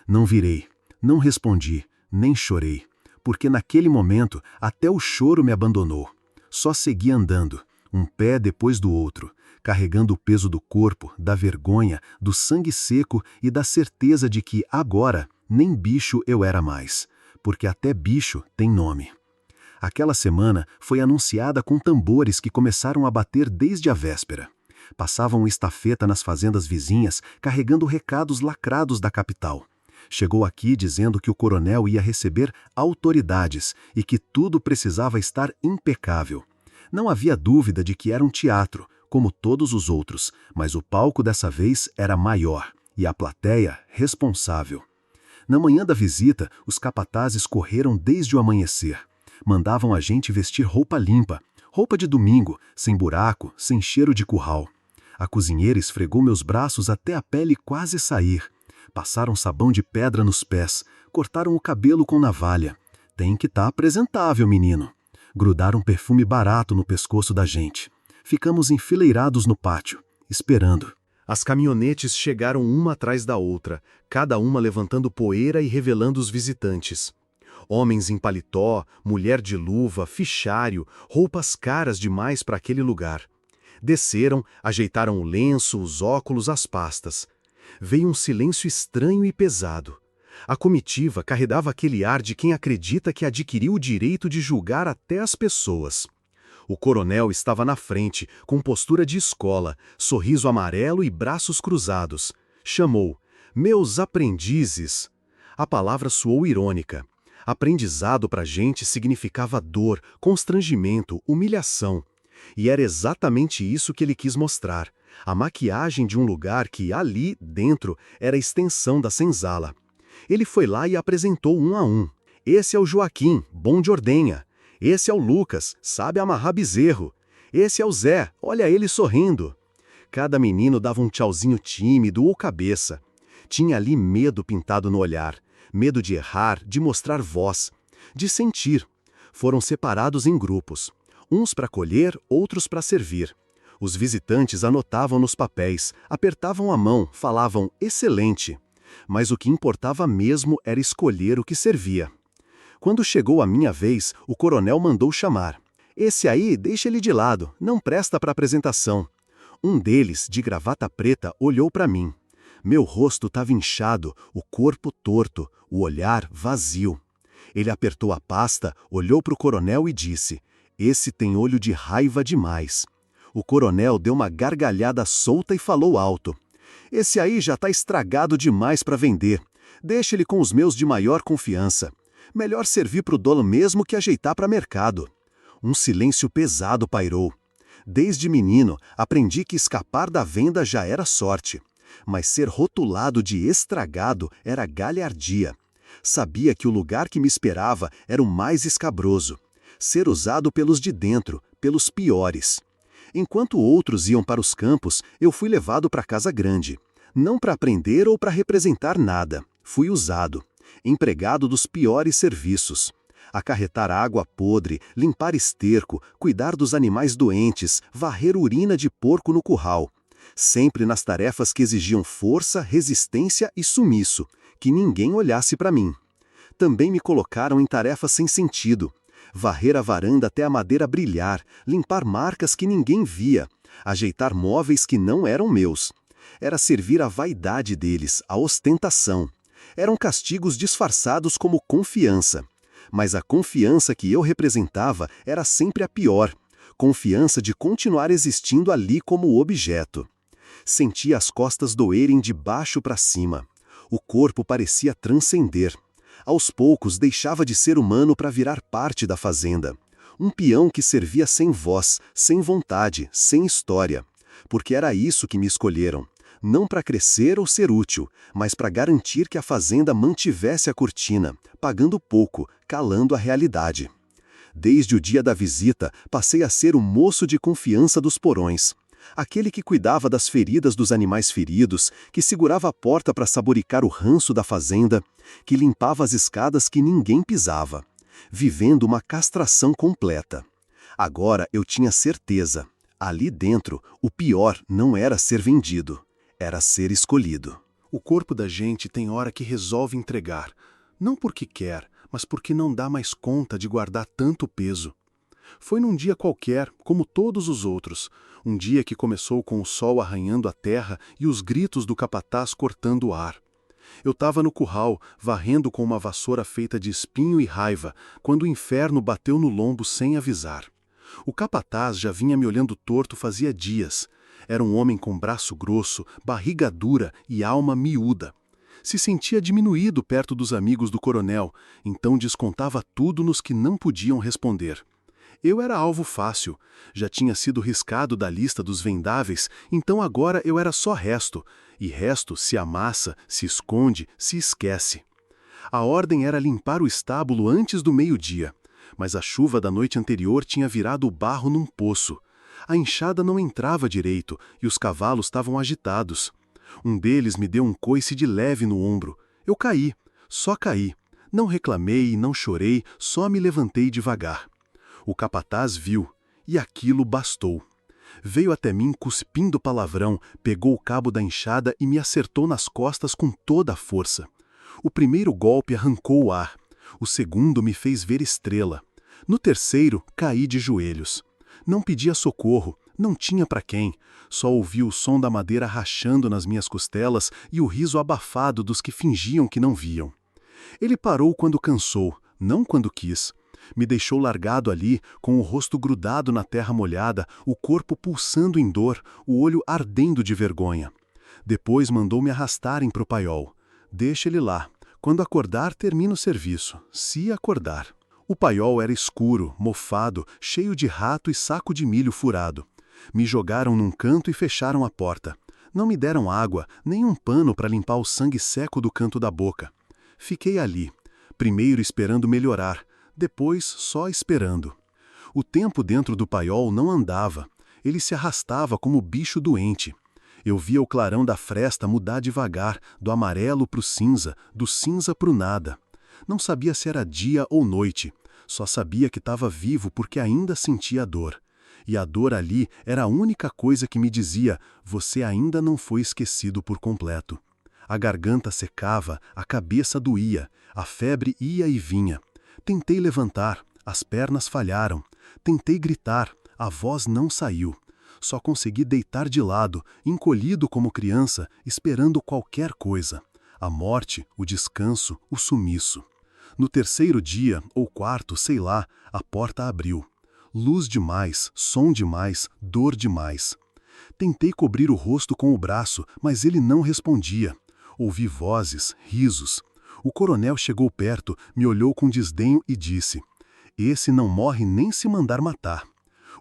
Não virei, não respondi, nem chorei, porque naquele momento até o choro me abandonou. Só segui andando, um pé depois do outro, carregando o peso do corpo, da vergonha, do sangue seco e da certeza de que agora nem bicho eu era mais, porque até bicho tem nome. Aquela semana foi anunciada com tambores que começaram a bater desde a véspera. Passavam estafeta nas fazendas vizinhas, carregando recados lacrados da capital. Chegou aqui dizendo que o coronel ia receber autoridades e que tudo precisava estar impecável. Não havia dúvida de que era um teatro, como todos os outros, mas o palco dessa vez era maior e a plateia responsável. Na manhã da visita, os capatazes correram desde o amanhecer. Mandavam a gente vestir roupa limpa, roupa de domingo, sem buraco, sem cheiro de curral. A cozinheira esfregou meus braços até a pele quase sair. Passaram sabão de pedra nos pés, cortaram o cabelo com navalha. Tem que estar apresentável, menino. Grudaram perfume barato no pescoço da gente. Ficamos enfileirados no pátio, esperando. As caminhonetes chegaram uma atrás da outra, cada uma levantando poeira e revelando os visitantes. Homens em paletó, mulher de luva, fichário, roupas caras demais para aquele lugar. Desceram, ajeitaram o lenço, os óculos, as pastas. Veio um silêncio estranho e pesado. A comitiva carregava aquele ar de quem acredita que adquiriu o direito de julgar até as pessoas. O coronel estava na frente, com postura de escola, sorriso amarelo e braços cruzados. Chamou: "Meus aprendizes." A palavra soou irônica. Aprendizado para a gente significava dor, constrangimento, humilhação. E era exatamente isso que ele quis mostrar. A maquiagem de um lugar que, ali, dentro, era a extensão da senzala. Ele foi lá e apresentou um a um. Esse é o Joaquim, bom de ordenha. Esse é o Lucas, sabe amarrar bezerro. Esse é o Zé, olha ele sorrindo. Cada menino dava um tchauzinho tímido ou cabeça. Tinha ali medo pintado no olhar. Medo de errar, de mostrar voz, de sentir. Foram separados em grupos. Uns para colher, outros para servir. Os visitantes anotavam nos papéis, apertavam a mão, falavam excelente. Mas o que importava mesmo era escolher o que servia. Quando chegou a minha vez, o coronel mandou chamar. "Esse aí, deixa ele de lado, não presta para apresentação." Um deles, de gravata preta, olhou para mim. Meu rosto estava inchado, o corpo torto, o olhar vazio. Ele apertou a pasta, olhou para o coronel e disse: "Esse tem olho de raiva demais." O coronel deu uma gargalhada solta e falou alto: "Esse aí já está estragado demais para vender. Deixa ele com os meus de maior confiança. Melhor servir para o dono mesmo que ajeitar para mercado." Um silêncio pesado pairou. Desde menino, aprendi que escapar da venda já era sorte. Mas ser rotulado de estragado era galhardia. Sabia que o lugar que me esperava era o mais escabroso. Ser usado pelos de dentro, pelos piores. Enquanto outros iam para os campos, eu fui levado para casa grande. Não para aprender ou para representar nada. Fui usado. Empregado dos piores serviços. Acarretar água podre, limpar esterco, cuidar dos animais doentes, varrer urina de porco no curral. Sempre nas tarefas que exigiam força, resistência e sumiço, que ninguém olhasse para mim. Também me colocaram em tarefas sem sentido. Varrer a varanda até a madeira brilhar, limpar marcas que ninguém via, ajeitar móveis que não eram meus. Era servir à vaidade deles, à ostentação. Eram castigos disfarçados como confiança. Mas a confiança que eu representava era sempre a pior. Confiança de continuar existindo ali como objeto. Sentia as costas doerem de baixo para cima. O corpo parecia transcender. Aos poucos deixava de ser humano para virar parte da fazenda. Um peão que servia sem voz, sem vontade, sem história. Porque era isso que me escolheram. Não para crescer ou ser útil, mas para garantir que a fazenda mantivesse a cortina, pagando pouco, calando a realidade. Desde o dia da visita, passei a ser o moço de confiança dos porões. Aquele que cuidava das feridas dos animais feridos, que segurava a porta para saboricar o ranço da fazenda, que limpava as escadas que ninguém pisava, vivendo uma castração completa. Agora eu tinha certeza, ali dentro, o pior não era ser vendido, era ser escolhido. O corpo da gente tem hora que resolve entregar, não porque quer, mas porque não dá mais conta de guardar tanto peso. Foi num dia qualquer, como todos os outros, um dia que começou com o sol arranhando a terra e os gritos do capataz cortando o ar. Eu estava no curral, varrendo com uma vassoura feita de espinho e raiva, quando o inferno bateu no lombo sem avisar. O capataz já vinha me olhando torto fazia dias. Era um homem com braço grosso, barriga dura e alma miúda. Se sentia diminuído perto dos amigos do coronel, então descontava tudo nos que não podiam responder. Eu era alvo fácil, já tinha sido riscado da lista dos vendáveis, então agora eu era só resto, e resto se amassa, se esconde, se esquece. A ordem era limpar o estábulo antes do meio-dia, mas a chuva da noite anterior tinha virado o barro num poço. A enxada não entrava direito e os cavalos estavam agitados. Um deles me deu um coice de leve no ombro. Eu caí, só caí. Não reclamei, não chorei, só me levantei devagar. O capataz viu, e aquilo bastou. Veio até mim cuspindo palavrão, pegou o cabo da enxada e me acertou nas costas com toda a força. O primeiro golpe arrancou o ar. O segundo me fez ver estrela. No terceiro, caí de joelhos. Não pedia socorro, não tinha para quem. Só ouvi o som da madeira rachando nas minhas costelas e o riso abafado dos que fingiam que não viam. Ele parou quando cansou, não quando quis. Me deixou largado ali, com o rosto grudado na terra molhada, o corpo pulsando em dor, o olho ardendo de vergonha. Depois mandou-me arrastarem para o paiol. Deixa ele lá. Quando acordar, termina o serviço. Se acordar. O paiol era escuro, mofado, cheio de rato e saco de milho furado. Me jogaram num canto e fecharam a porta. Não me deram água, nem um pano para limpar o sangue seco do canto da boca. Fiquei ali, primeiro esperando melhorar, depois só esperando. O tempo dentro do paiol não andava. Ele se arrastava como bicho doente. Eu via o clarão da fresta mudar devagar, do amarelo para o cinza, do cinza para o nada. Não sabia se era dia ou noite. Só sabia que estava vivo porque ainda sentia a dor. E a dor ali era a única coisa que me dizia: você ainda não foi esquecido por completo. A garganta secava, a cabeça doía, a febre ia e vinha. Tentei levantar, as pernas falharam. Tentei gritar, a voz não saiu. Só consegui deitar de lado, encolhido como criança, esperando qualquer coisa. A morte, o descanso, o sumiço. No terceiro dia, ou quarto, sei lá, a porta abriu. Luz demais, som demais, dor demais. Tentei cobrir o rosto com o braço, mas ele não respondia. Ouvi vozes, risos. O coronel chegou perto, me olhou com desdenho e disse: esse não morre nem se mandar matar.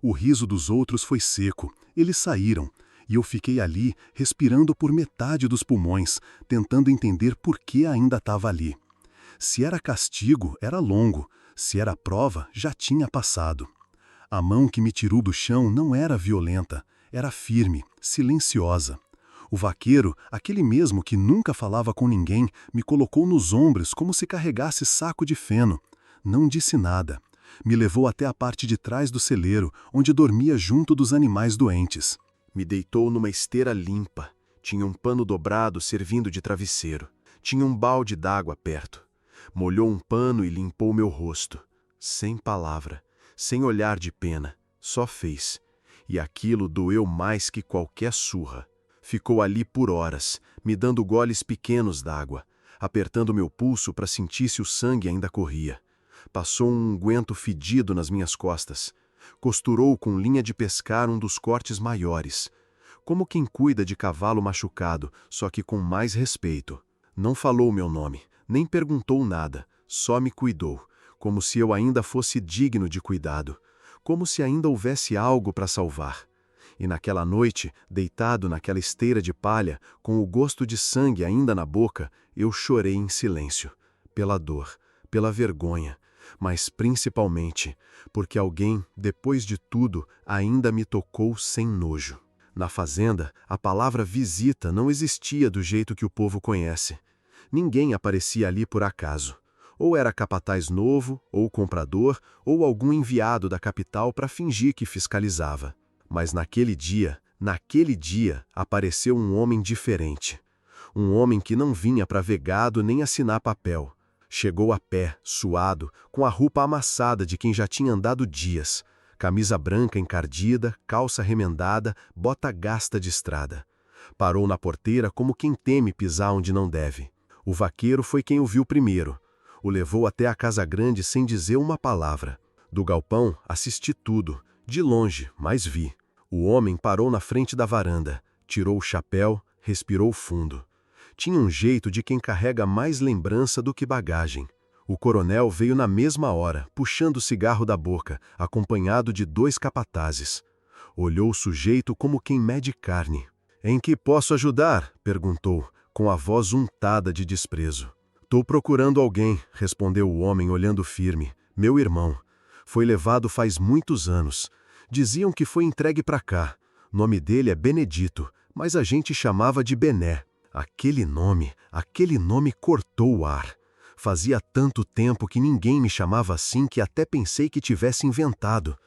O riso dos outros foi seco, eles saíram, e eu fiquei ali, respirando por metade dos pulmões, tentando entender por que ainda estava ali. Se era castigo, era longo, se era prova, já tinha passado. A mão que me tirou do chão não era violenta, era firme, silenciosa. O vaqueiro, aquele mesmo que nunca falava com ninguém, me colocou nos ombros como se carregasse saco de feno. Não disse nada. Me levou até a parte de trás do celeiro, onde dormia junto dos animais doentes. Me deitou numa esteira limpa. Tinha um pano dobrado servindo de travesseiro. Tinha um balde d'água perto. Molhou um pano e limpou meu rosto. Sem palavra, sem olhar de pena, só fez. E aquilo doeu mais que qualquer surra. Ficou ali por horas, me dando goles pequenos d'água, apertando meu pulso para sentir se o sangue ainda corria. Passou um unguento fedido nas minhas costas. Costurou com linha de pescar um dos cortes maiores. Como quem cuida de cavalo machucado, só que com mais respeito. Não falou meu nome, nem perguntou nada, só me cuidou, como se eu ainda fosse digno de cuidado, como se ainda houvesse algo para salvar. E naquela noite, deitado naquela esteira de palha, com o gosto de sangue ainda na boca, eu chorei em silêncio, pela dor, pela vergonha, mas principalmente porque alguém, depois de tudo, ainda me tocou sem nojo. Na fazenda, a palavra visita não existia do jeito que o povo conhece. Ninguém aparecia ali por acaso. Ou era capataz novo, ou comprador, ou algum enviado da capital para fingir que fiscalizava. Mas naquele dia, apareceu um homem diferente. Um homem que não vinha para ver gado nem assinar papel. Chegou a pé, suado, com a roupa amassada de quem já tinha andado dias. Camisa branca encardida, calça remendada, bota gasta de estrada. Parou na porteira como quem teme pisar onde não deve. O vaqueiro foi quem o viu primeiro. O levou até a casa grande sem dizer uma palavra. Do galpão, assisti tudo, de longe, mas vi. O homem parou na frente da varanda, tirou o chapéu, respirou fundo. Tinha um jeito de quem carrega mais lembrança do que bagagem. O coronel veio na mesma hora, puxando o cigarro da boca, acompanhado de 2 capatazes. Olhou o sujeito como quem mede carne. "Em que posso ajudar?" perguntou, com a voz untada de desprezo. "Tô procurando alguém", respondeu o homem olhando firme. "Meu irmão. Foi levado faz muitos anos. Diziam que foi entregue para cá. Nome dele é Benedito, mas a gente chamava de Bené. Aquele nome cortou o ar. Fazia tanto tempo que ninguém me chamava assim que até pensei que tivesse inventado.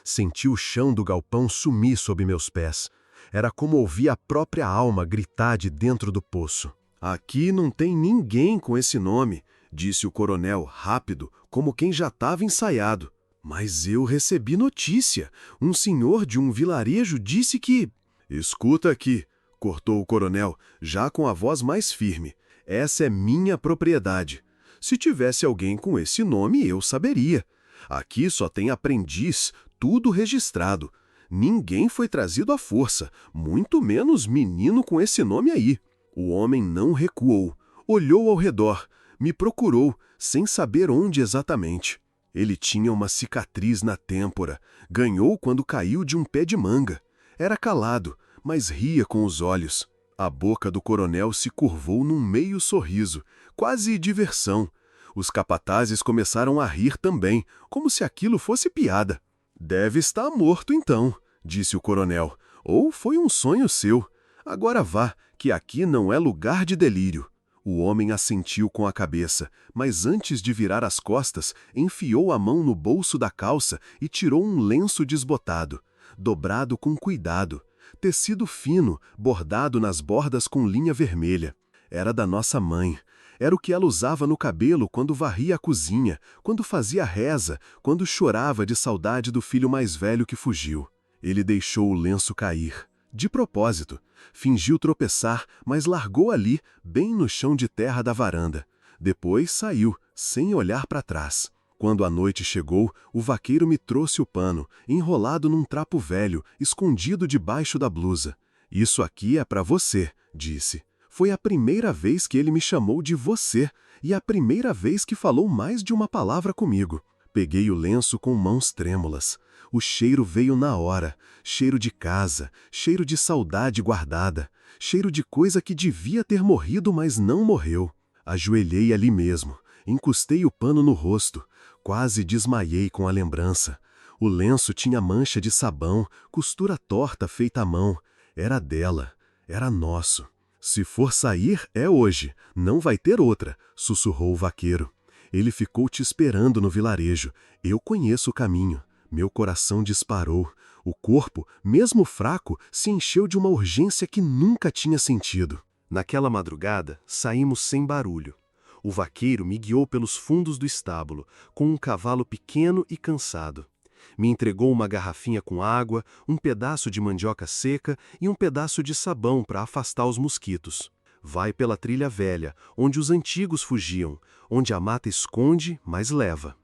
Senti o chão do galpão sumir sob meus pés. Era como ouvir a própria alma gritar de dentro do poço. "Aqui não tem ninguém com esse nome", disse o coronel, rápido, como quem já estava ensaiado. "Mas eu recebi notícia. Um senhor de um vilarejo disse que..." "Escuta aqui", cortou o coronel, já com a voz mais firme. "Essa é minha propriedade. Se tivesse alguém com esse nome, eu saberia. Aqui só tem aprendiz, tudo registrado. Ninguém foi trazido à força, muito menos menino com esse nome aí." O homem não recuou, olhou ao redor, me procurou, sem saber onde exatamente. Ele tinha uma cicatriz na têmpora, ganhou quando caiu de um pé de manga. Era calado, mas ria com os olhos. A boca do coronel se curvou num meio sorriso, quase diversão. Os capatazes começaram a rir também, como se aquilo fosse piada. "Deve estar morto então", disse o coronel. "Ou foi um sonho seu. Agora vá, que aqui não é lugar de delírio." O homem assentiu com a cabeça, mas antes de virar as costas, enfiou a mão no bolso da calça e tirou um lenço desbotado, dobrado com cuidado, tecido fino, bordado nas bordas com linha vermelha. Era da nossa mãe. Era o que ela usava no cabelo quando varria a cozinha, quando fazia reza, quando chorava de saudade do filho mais velho que fugiu. Ele deixou o lenço cair. De propósito. Fingiu tropeçar, mas largou ali, bem no chão de terra da varanda. Depois saiu, sem olhar para trás. Quando a noite chegou, o vaqueiro me trouxe o pano, enrolado num trapo velho, escondido debaixo da blusa. "Isso aqui é para você", disse. Foi a primeira vez que ele me chamou de você, e a primeira vez que falou mais de uma palavra comigo. Peguei o lenço com mãos trêmulas. O cheiro veio na hora, cheiro de casa, cheiro de saudade guardada, cheiro de coisa que devia ter morrido, mas não morreu. Ajoelhei ali mesmo, encostei o pano no rosto, quase desmaiei com a lembrança. O lenço tinha mancha de sabão, costura torta feita à mão. Era dela, era nosso. "Se for sair, é hoje, não vai ter outra", sussurrou o vaqueiro. "Ele ficou te esperando no vilarejo. Eu conheço o caminho." Meu coração disparou. O corpo, mesmo fraco, se encheu de uma urgência que nunca tinha sentido. Naquela madrugada, saímos sem barulho. O vaqueiro me guiou pelos fundos do estábulo, com um cavalo pequeno e cansado. Me entregou uma garrafinha com água, um pedaço de mandioca seca e um pedaço de sabão para afastar os mosquitos. "Vai pela trilha velha, onde os antigos fugiam, onde a mata esconde, mas leva."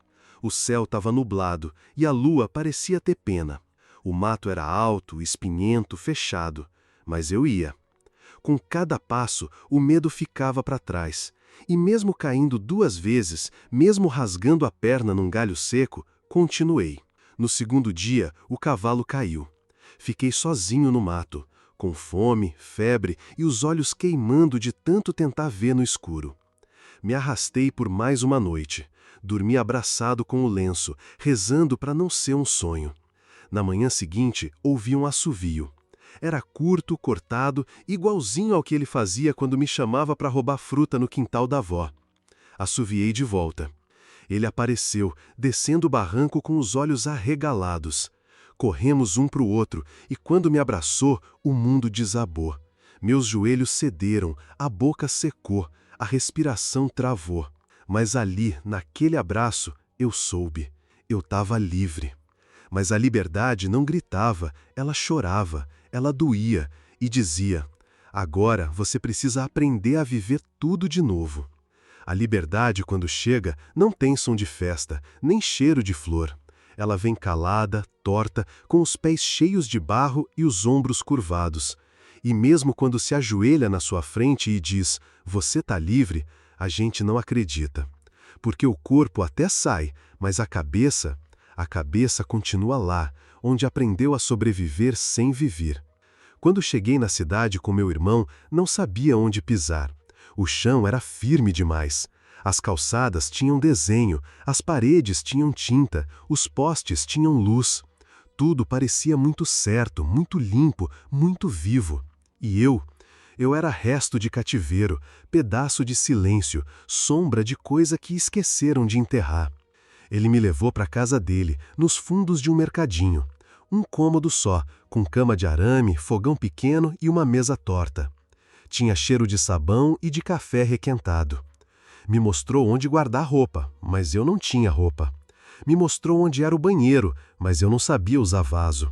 O céu estava nublado e a lua parecia ter pena. O mato era alto, espinhento, fechado, mas eu ia. Com cada passo, o medo ficava para trás, e mesmo caindo 2 vezes, mesmo rasgando a perna num galho seco, continuei. No segundo dia, o cavalo caiu. Fiquei sozinho no mato, com fome, febre e os olhos queimando de tanto tentar ver no escuro. Me arrastei por mais uma noite. Dormi abraçado com o lenço, rezando para não ser um sonho. Na manhã seguinte, ouvi um assovio. Era curto, cortado, igualzinho ao que ele fazia quando me chamava para roubar fruta no quintal da avó. Assoviei de volta. Ele apareceu, descendo o barranco com os olhos arregalados. Corremos um para o outro, e quando me abraçou, o mundo desabou. Meus joelhos cederam, a boca secou, a respiração travou. Mas ali, naquele abraço, eu soube. Eu estava livre. Mas a liberdade não gritava, ela chorava, ela doía e dizia: Agora você precisa aprender a viver tudo de novo. A liberdade, quando chega, não tem som de festa, nem cheiro de flor. Ela vem calada, torta, com os pés cheios de barro e os ombros curvados. E mesmo quando se ajoelha na sua frente e diz, você tá livre, a gente não acredita. Porque o corpo até sai, mas a cabeça continua lá, onde aprendeu a sobreviver sem viver. Quando cheguei na cidade com meu irmão, não sabia onde pisar. O chão era firme demais. As calçadas tinham desenho, as paredes tinham tinta, os postes tinham luz. Tudo parecia muito certo, muito limpo, muito vivo. E eu era resto de cativeiro, pedaço de silêncio, sombra de coisa que esqueceram de enterrar. Ele me levou para a casa dele, nos fundos de um mercadinho. Um cômodo só, com cama de arame, fogão pequeno e uma mesa torta. Tinha cheiro de sabão e de café requentado. Me mostrou onde guardar roupa, mas eu não tinha roupa. Me mostrou onde era o banheiro, mas eu não sabia usar vaso.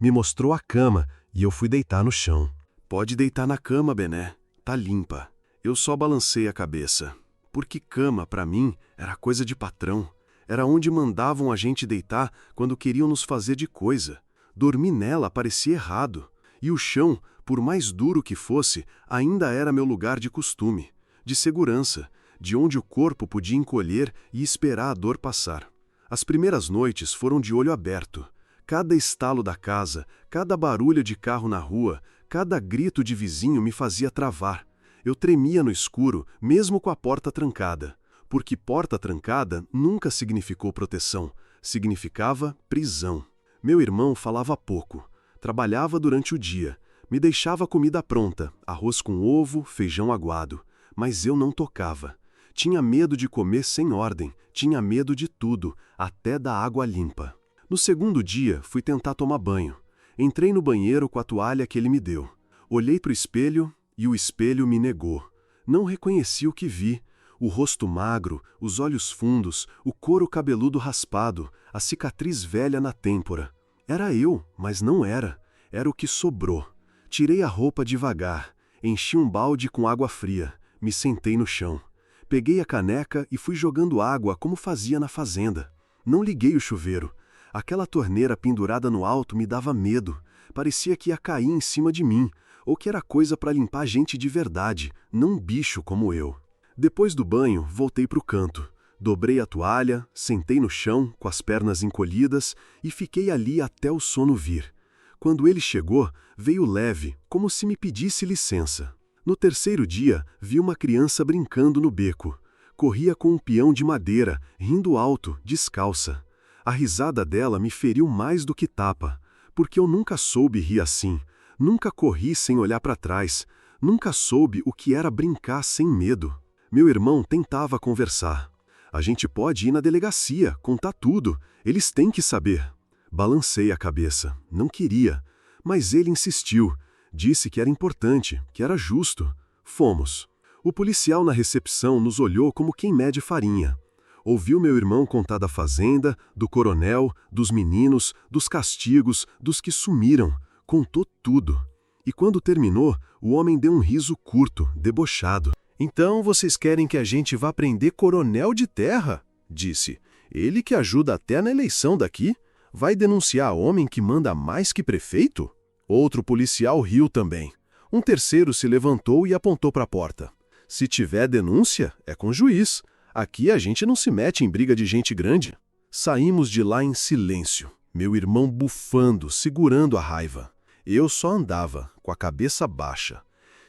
Me mostrou a cama e eu fui deitar no chão. Pode deitar na cama, Bené. Tá limpa. Eu só balancei a cabeça. Porque cama, para mim, era coisa de patrão. Era onde mandavam a gente deitar quando queriam nos fazer de coisa. Dormir nela parecia errado. E o chão, por mais duro que fosse, ainda era meu lugar de costume, de segurança, de onde o corpo podia encolher e esperar a dor passar. As primeiras noites foram de olho aberto. Cada estalo da casa, cada barulho de carro na rua, cada grito de vizinho me fazia travar. Eu tremia no escuro, mesmo com a porta trancada. Porque porta trancada nunca significou proteção, significava prisão. Meu irmão falava pouco, trabalhava durante o dia, me deixava comida pronta, arroz com ovo, feijão aguado, mas eu não tocava. Tinha medo de comer sem ordem, tinha medo de tudo, até da água limpa. No segundo dia, fui tentar tomar banho. Entrei no banheiro com a toalha que ele me deu. Olhei para o espelho e o espelho me negou. Não reconheci o que vi. O rosto magro, os olhos fundos, o couro cabeludo raspado, a cicatriz velha na têmpora. Era eu, mas não era. Era o que sobrou. Tirei a roupa devagar, enchi um balde com água fria, me sentei no chão. Peguei a caneca e fui jogando água como fazia na fazenda. Não liguei o chuveiro. Aquela torneira pendurada no alto me dava medo. Parecia que ia cair em cima de mim, ou que era coisa para limpar gente de verdade, não bicho como eu. Depois do banho, voltei para o canto. Dobrei a toalha, sentei no chão, com as pernas encolhidas, e fiquei ali até o sono vir. Quando ele chegou, veio leve, como se me pedisse licença. No terceiro dia, vi uma criança brincando no beco. Corria com um peão de madeira, rindo alto, descalça. A risada dela me feriu mais do que tapa, porque eu nunca soube rir assim, nunca corri sem olhar para trás, nunca soube o que era brincar sem medo. Meu irmão tentava conversar. A gente pode ir na delegacia, contar tudo, eles têm que saber. Balancei a cabeça, não queria, mas ele insistiu, disse que era importante, que era justo. Fomos. O policial na recepção nos olhou como quem mede farinha. Ouviu meu irmão contar da fazenda, do coronel, dos meninos, dos castigos, dos que sumiram. Contou tudo. E quando terminou, o homem deu um riso curto, debochado. Então vocês querem que a gente vá prender coronel de terra? Disse. Ele que ajuda até na eleição daqui? Vai denunciar homem que manda mais que prefeito? Outro policial riu também. Um terceiro se levantou e apontou para a porta. Se tiver denúncia, é com juiz. Aqui a gente não se mete em briga de gente grande. Saímos de lá em silêncio, meu irmão bufando, segurando a raiva. Eu só andava, com a cabeça baixa.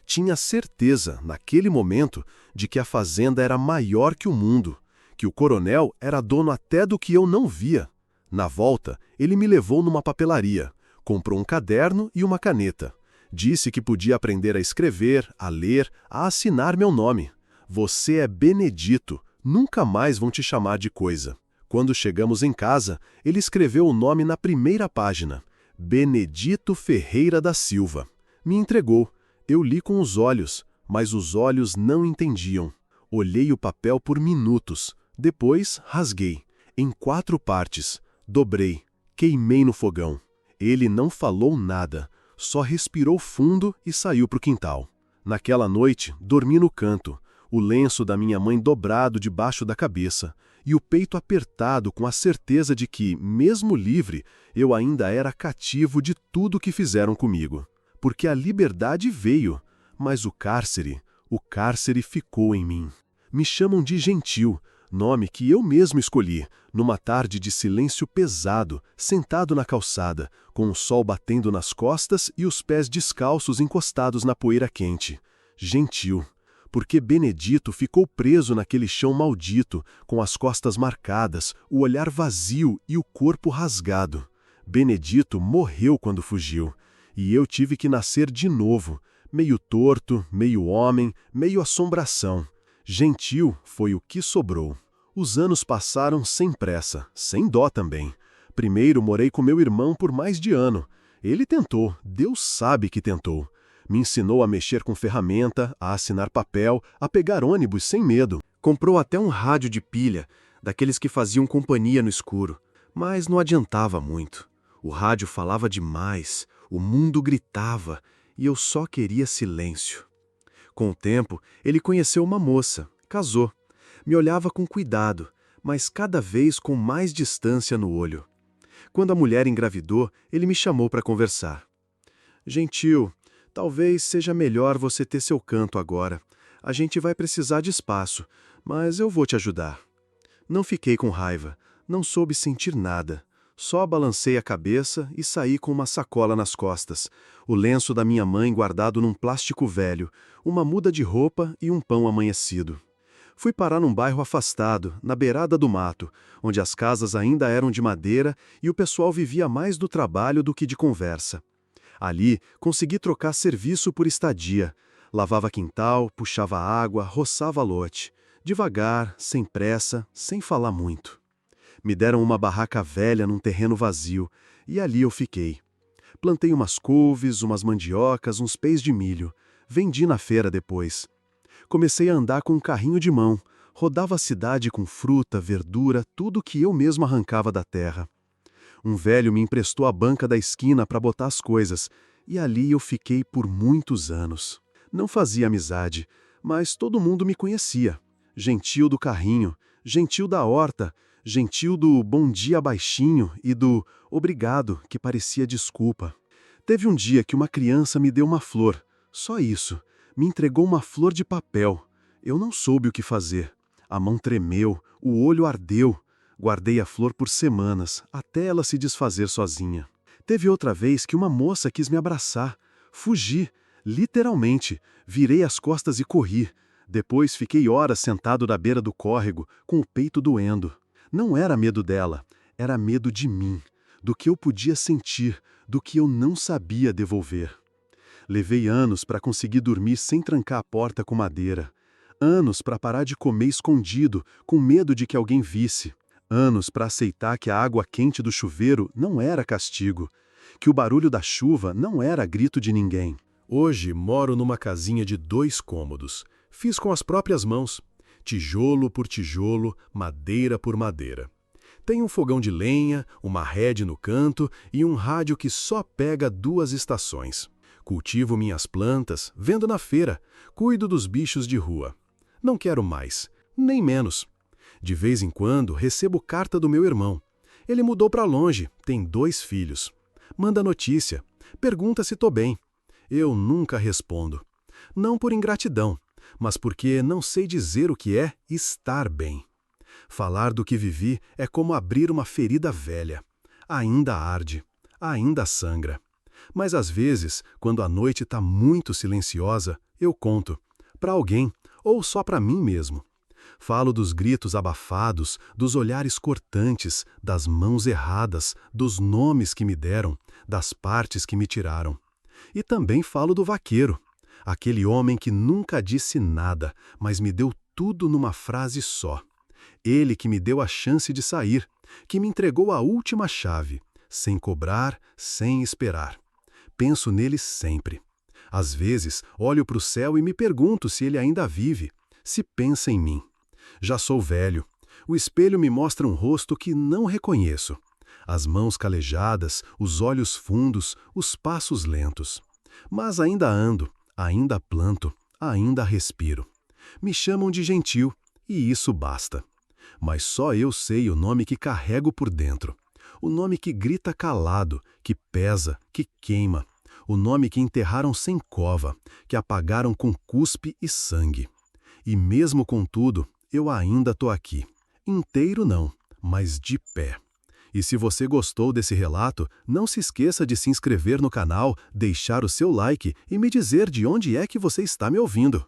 Tinha certeza, naquele momento, de que a fazenda era maior que o mundo, que o coronel era dono até do que eu não via. Na volta, ele me levou numa papelaria, comprou um caderno e uma caneta. Disse que podia aprender a escrever, a ler, a assinar meu nome. Você é Benedito, nunca mais vão te chamar de coisa. Quando chegamos em casa, ele escreveu o nome na primeira página, Benedito Ferreira da Silva. Me entregou. Eu li com os olhos, mas os olhos não entendiam. Olhei o papel por minutos, depois rasguei. Em 4 partes, dobrei, queimei no fogão. Ele não falou nada, só respirou fundo e saiu para o quintal. Naquela noite, dormi no canto, o lenço da minha mãe dobrado debaixo da cabeça e o peito apertado com a certeza de que, mesmo livre, eu ainda era cativo de tudo que fizeram comigo. Porque a liberdade veio, mas o cárcere ficou em mim. Me chamam de Gentil, nome que eu mesmo escolhi, numa tarde de silêncio pesado, sentado na calçada, com o sol batendo nas costas e os pés descalços encostados na poeira quente. Gentil, porque Benedito ficou preso naquele chão maldito, com as costas marcadas, o olhar vazio e o corpo rasgado. Benedito morreu quando fugiu, e eu tive que nascer de novo, meio torto, meio homem, meio assombração. Gentil foi o que sobrou. Os anos passaram sem pressa, sem dó também. Primeiro morei com meu irmão por mais de ano. Ele tentou, Deus sabe que tentou. Me ensinou a mexer com ferramenta, a assinar papel, a pegar ônibus sem medo. Comprou até um rádio de pilha, daqueles que faziam companhia no escuro. Mas não adiantava muito. O rádio falava demais, o mundo gritava, e eu só queria silêncio. Com o tempo, ele conheceu uma moça, casou. Me olhava com cuidado, mas cada vez com mais distância no olho. Quando a mulher engravidou, ele me chamou para conversar. Gentil, talvez seja melhor você ter seu canto agora. A gente vai precisar de espaço, mas eu vou te ajudar. Não fiquei com raiva, não soube sentir nada. Só balancei a cabeça e saí com uma sacola nas costas, o lenço da minha mãe guardado num plástico velho, uma muda de roupa e um pão amanhecido. Fui parar num bairro afastado, na beirada do mato, onde as casas ainda eram de madeira e o pessoal vivia mais do trabalho do que de conversa. Ali, consegui trocar serviço por estadia. Lavava quintal, puxava água, roçava lote. Devagar, sem pressa, sem falar muito. Me deram uma barraca velha num terreno vazio, e ali eu fiquei. Plantei umas couves, umas mandiocas, uns pés de milho. Vendi na feira depois. Comecei a andar com um carrinho de mão. Rodava a cidade com fruta, verdura, tudo que eu mesmo arrancava da terra. Um velho me emprestou a banca da esquina para botar as coisas, e ali eu fiquei por muitos anos. Não fazia amizade, mas todo mundo me conhecia. Gentil do carrinho, gentil da horta, gentil do bom dia baixinho e do obrigado, que parecia desculpa. Teve um dia que uma criança me deu uma flor, só isso. Me entregou uma flor de papel. Eu não soube o que fazer. A mão tremeu, o olho ardeu. Guardei a flor por semanas, até ela se desfazer sozinha. Teve outra vez que uma moça quis me abraçar. Fugi, literalmente. Virei as costas e corri. Depois fiquei horas sentado na beira do córrego, com o peito doendo. Não era medo dela, era medo de mim, do que eu podia sentir, do que eu não sabia devolver. Levei anos para conseguir dormir sem trancar a porta com madeira. Anos para parar de comer escondido, com medo de que alguém visse. Anos para aceitar que a água quente do chuveiro não era castigo, que o barulho da chuva não era grito de ninguém. Hoje moro numa casinha de 2 cômodos. Fiz com as próprias mãos, tijolo por tijolo, madeira por madeira. Tem um fogão de lenha, uma rede no canto e um rádio que só pega 2 estações. Cultivo minhas plantas, vendo na feira, cuido dos bichos de rua. Não quero mais, nem menos. De vez em quando recebo carta do meu irmão. Ele mudou para longe, tem 2 filhos. Manda notícia, pergunta se tô bem. Eu nunca respondo. Não por ingratidão, mas porque não sei dizer o que é estar bem. Falar do que vivi é como abrir uma ferida velha. Ainda arde, ainda sangra. Mas às vezes, quando a noite está muito silenciosa, eu conto. Para alguém, ou só para mim mesmo. Falo dos gritos abafados, dos olhares cortantes, das mãos erradas, dos nomes que me deram, das partes que me tiraram. E também falo do vaqueiro, aquele homem que nunca disse nada, mas me deu tudo numa frase só. Ele que me deu a chance de sair, que me entregou a última chave, sem cobrar, sem esperar. Penso nele sempre. Às vezes, olho para o céu e me pergunto se ele ainda vive, se pensa em mim. Já sou velho. O espelho me mostra um rosto que não reconheço. As mãos calejadas, os olhos fundos, os passos lentos. Mas ainda ando, ainda planto, ainda respiro. Me chamam de gentil, e isso basta. Mas só eu sei o nome que carrego por dentro. O nome que grita calado, que pesa, que queima. O nome que enterraram sem cova, que apagaram com cuspe e sangue. E mesmo com tudo, eu ainda tô aqui. Inteiro não, mas de pé. E se você gostou desse relato, não se esqueça de se inscrever no canal, deixar o seu like e me dizer de onde é que você está me ouvindo.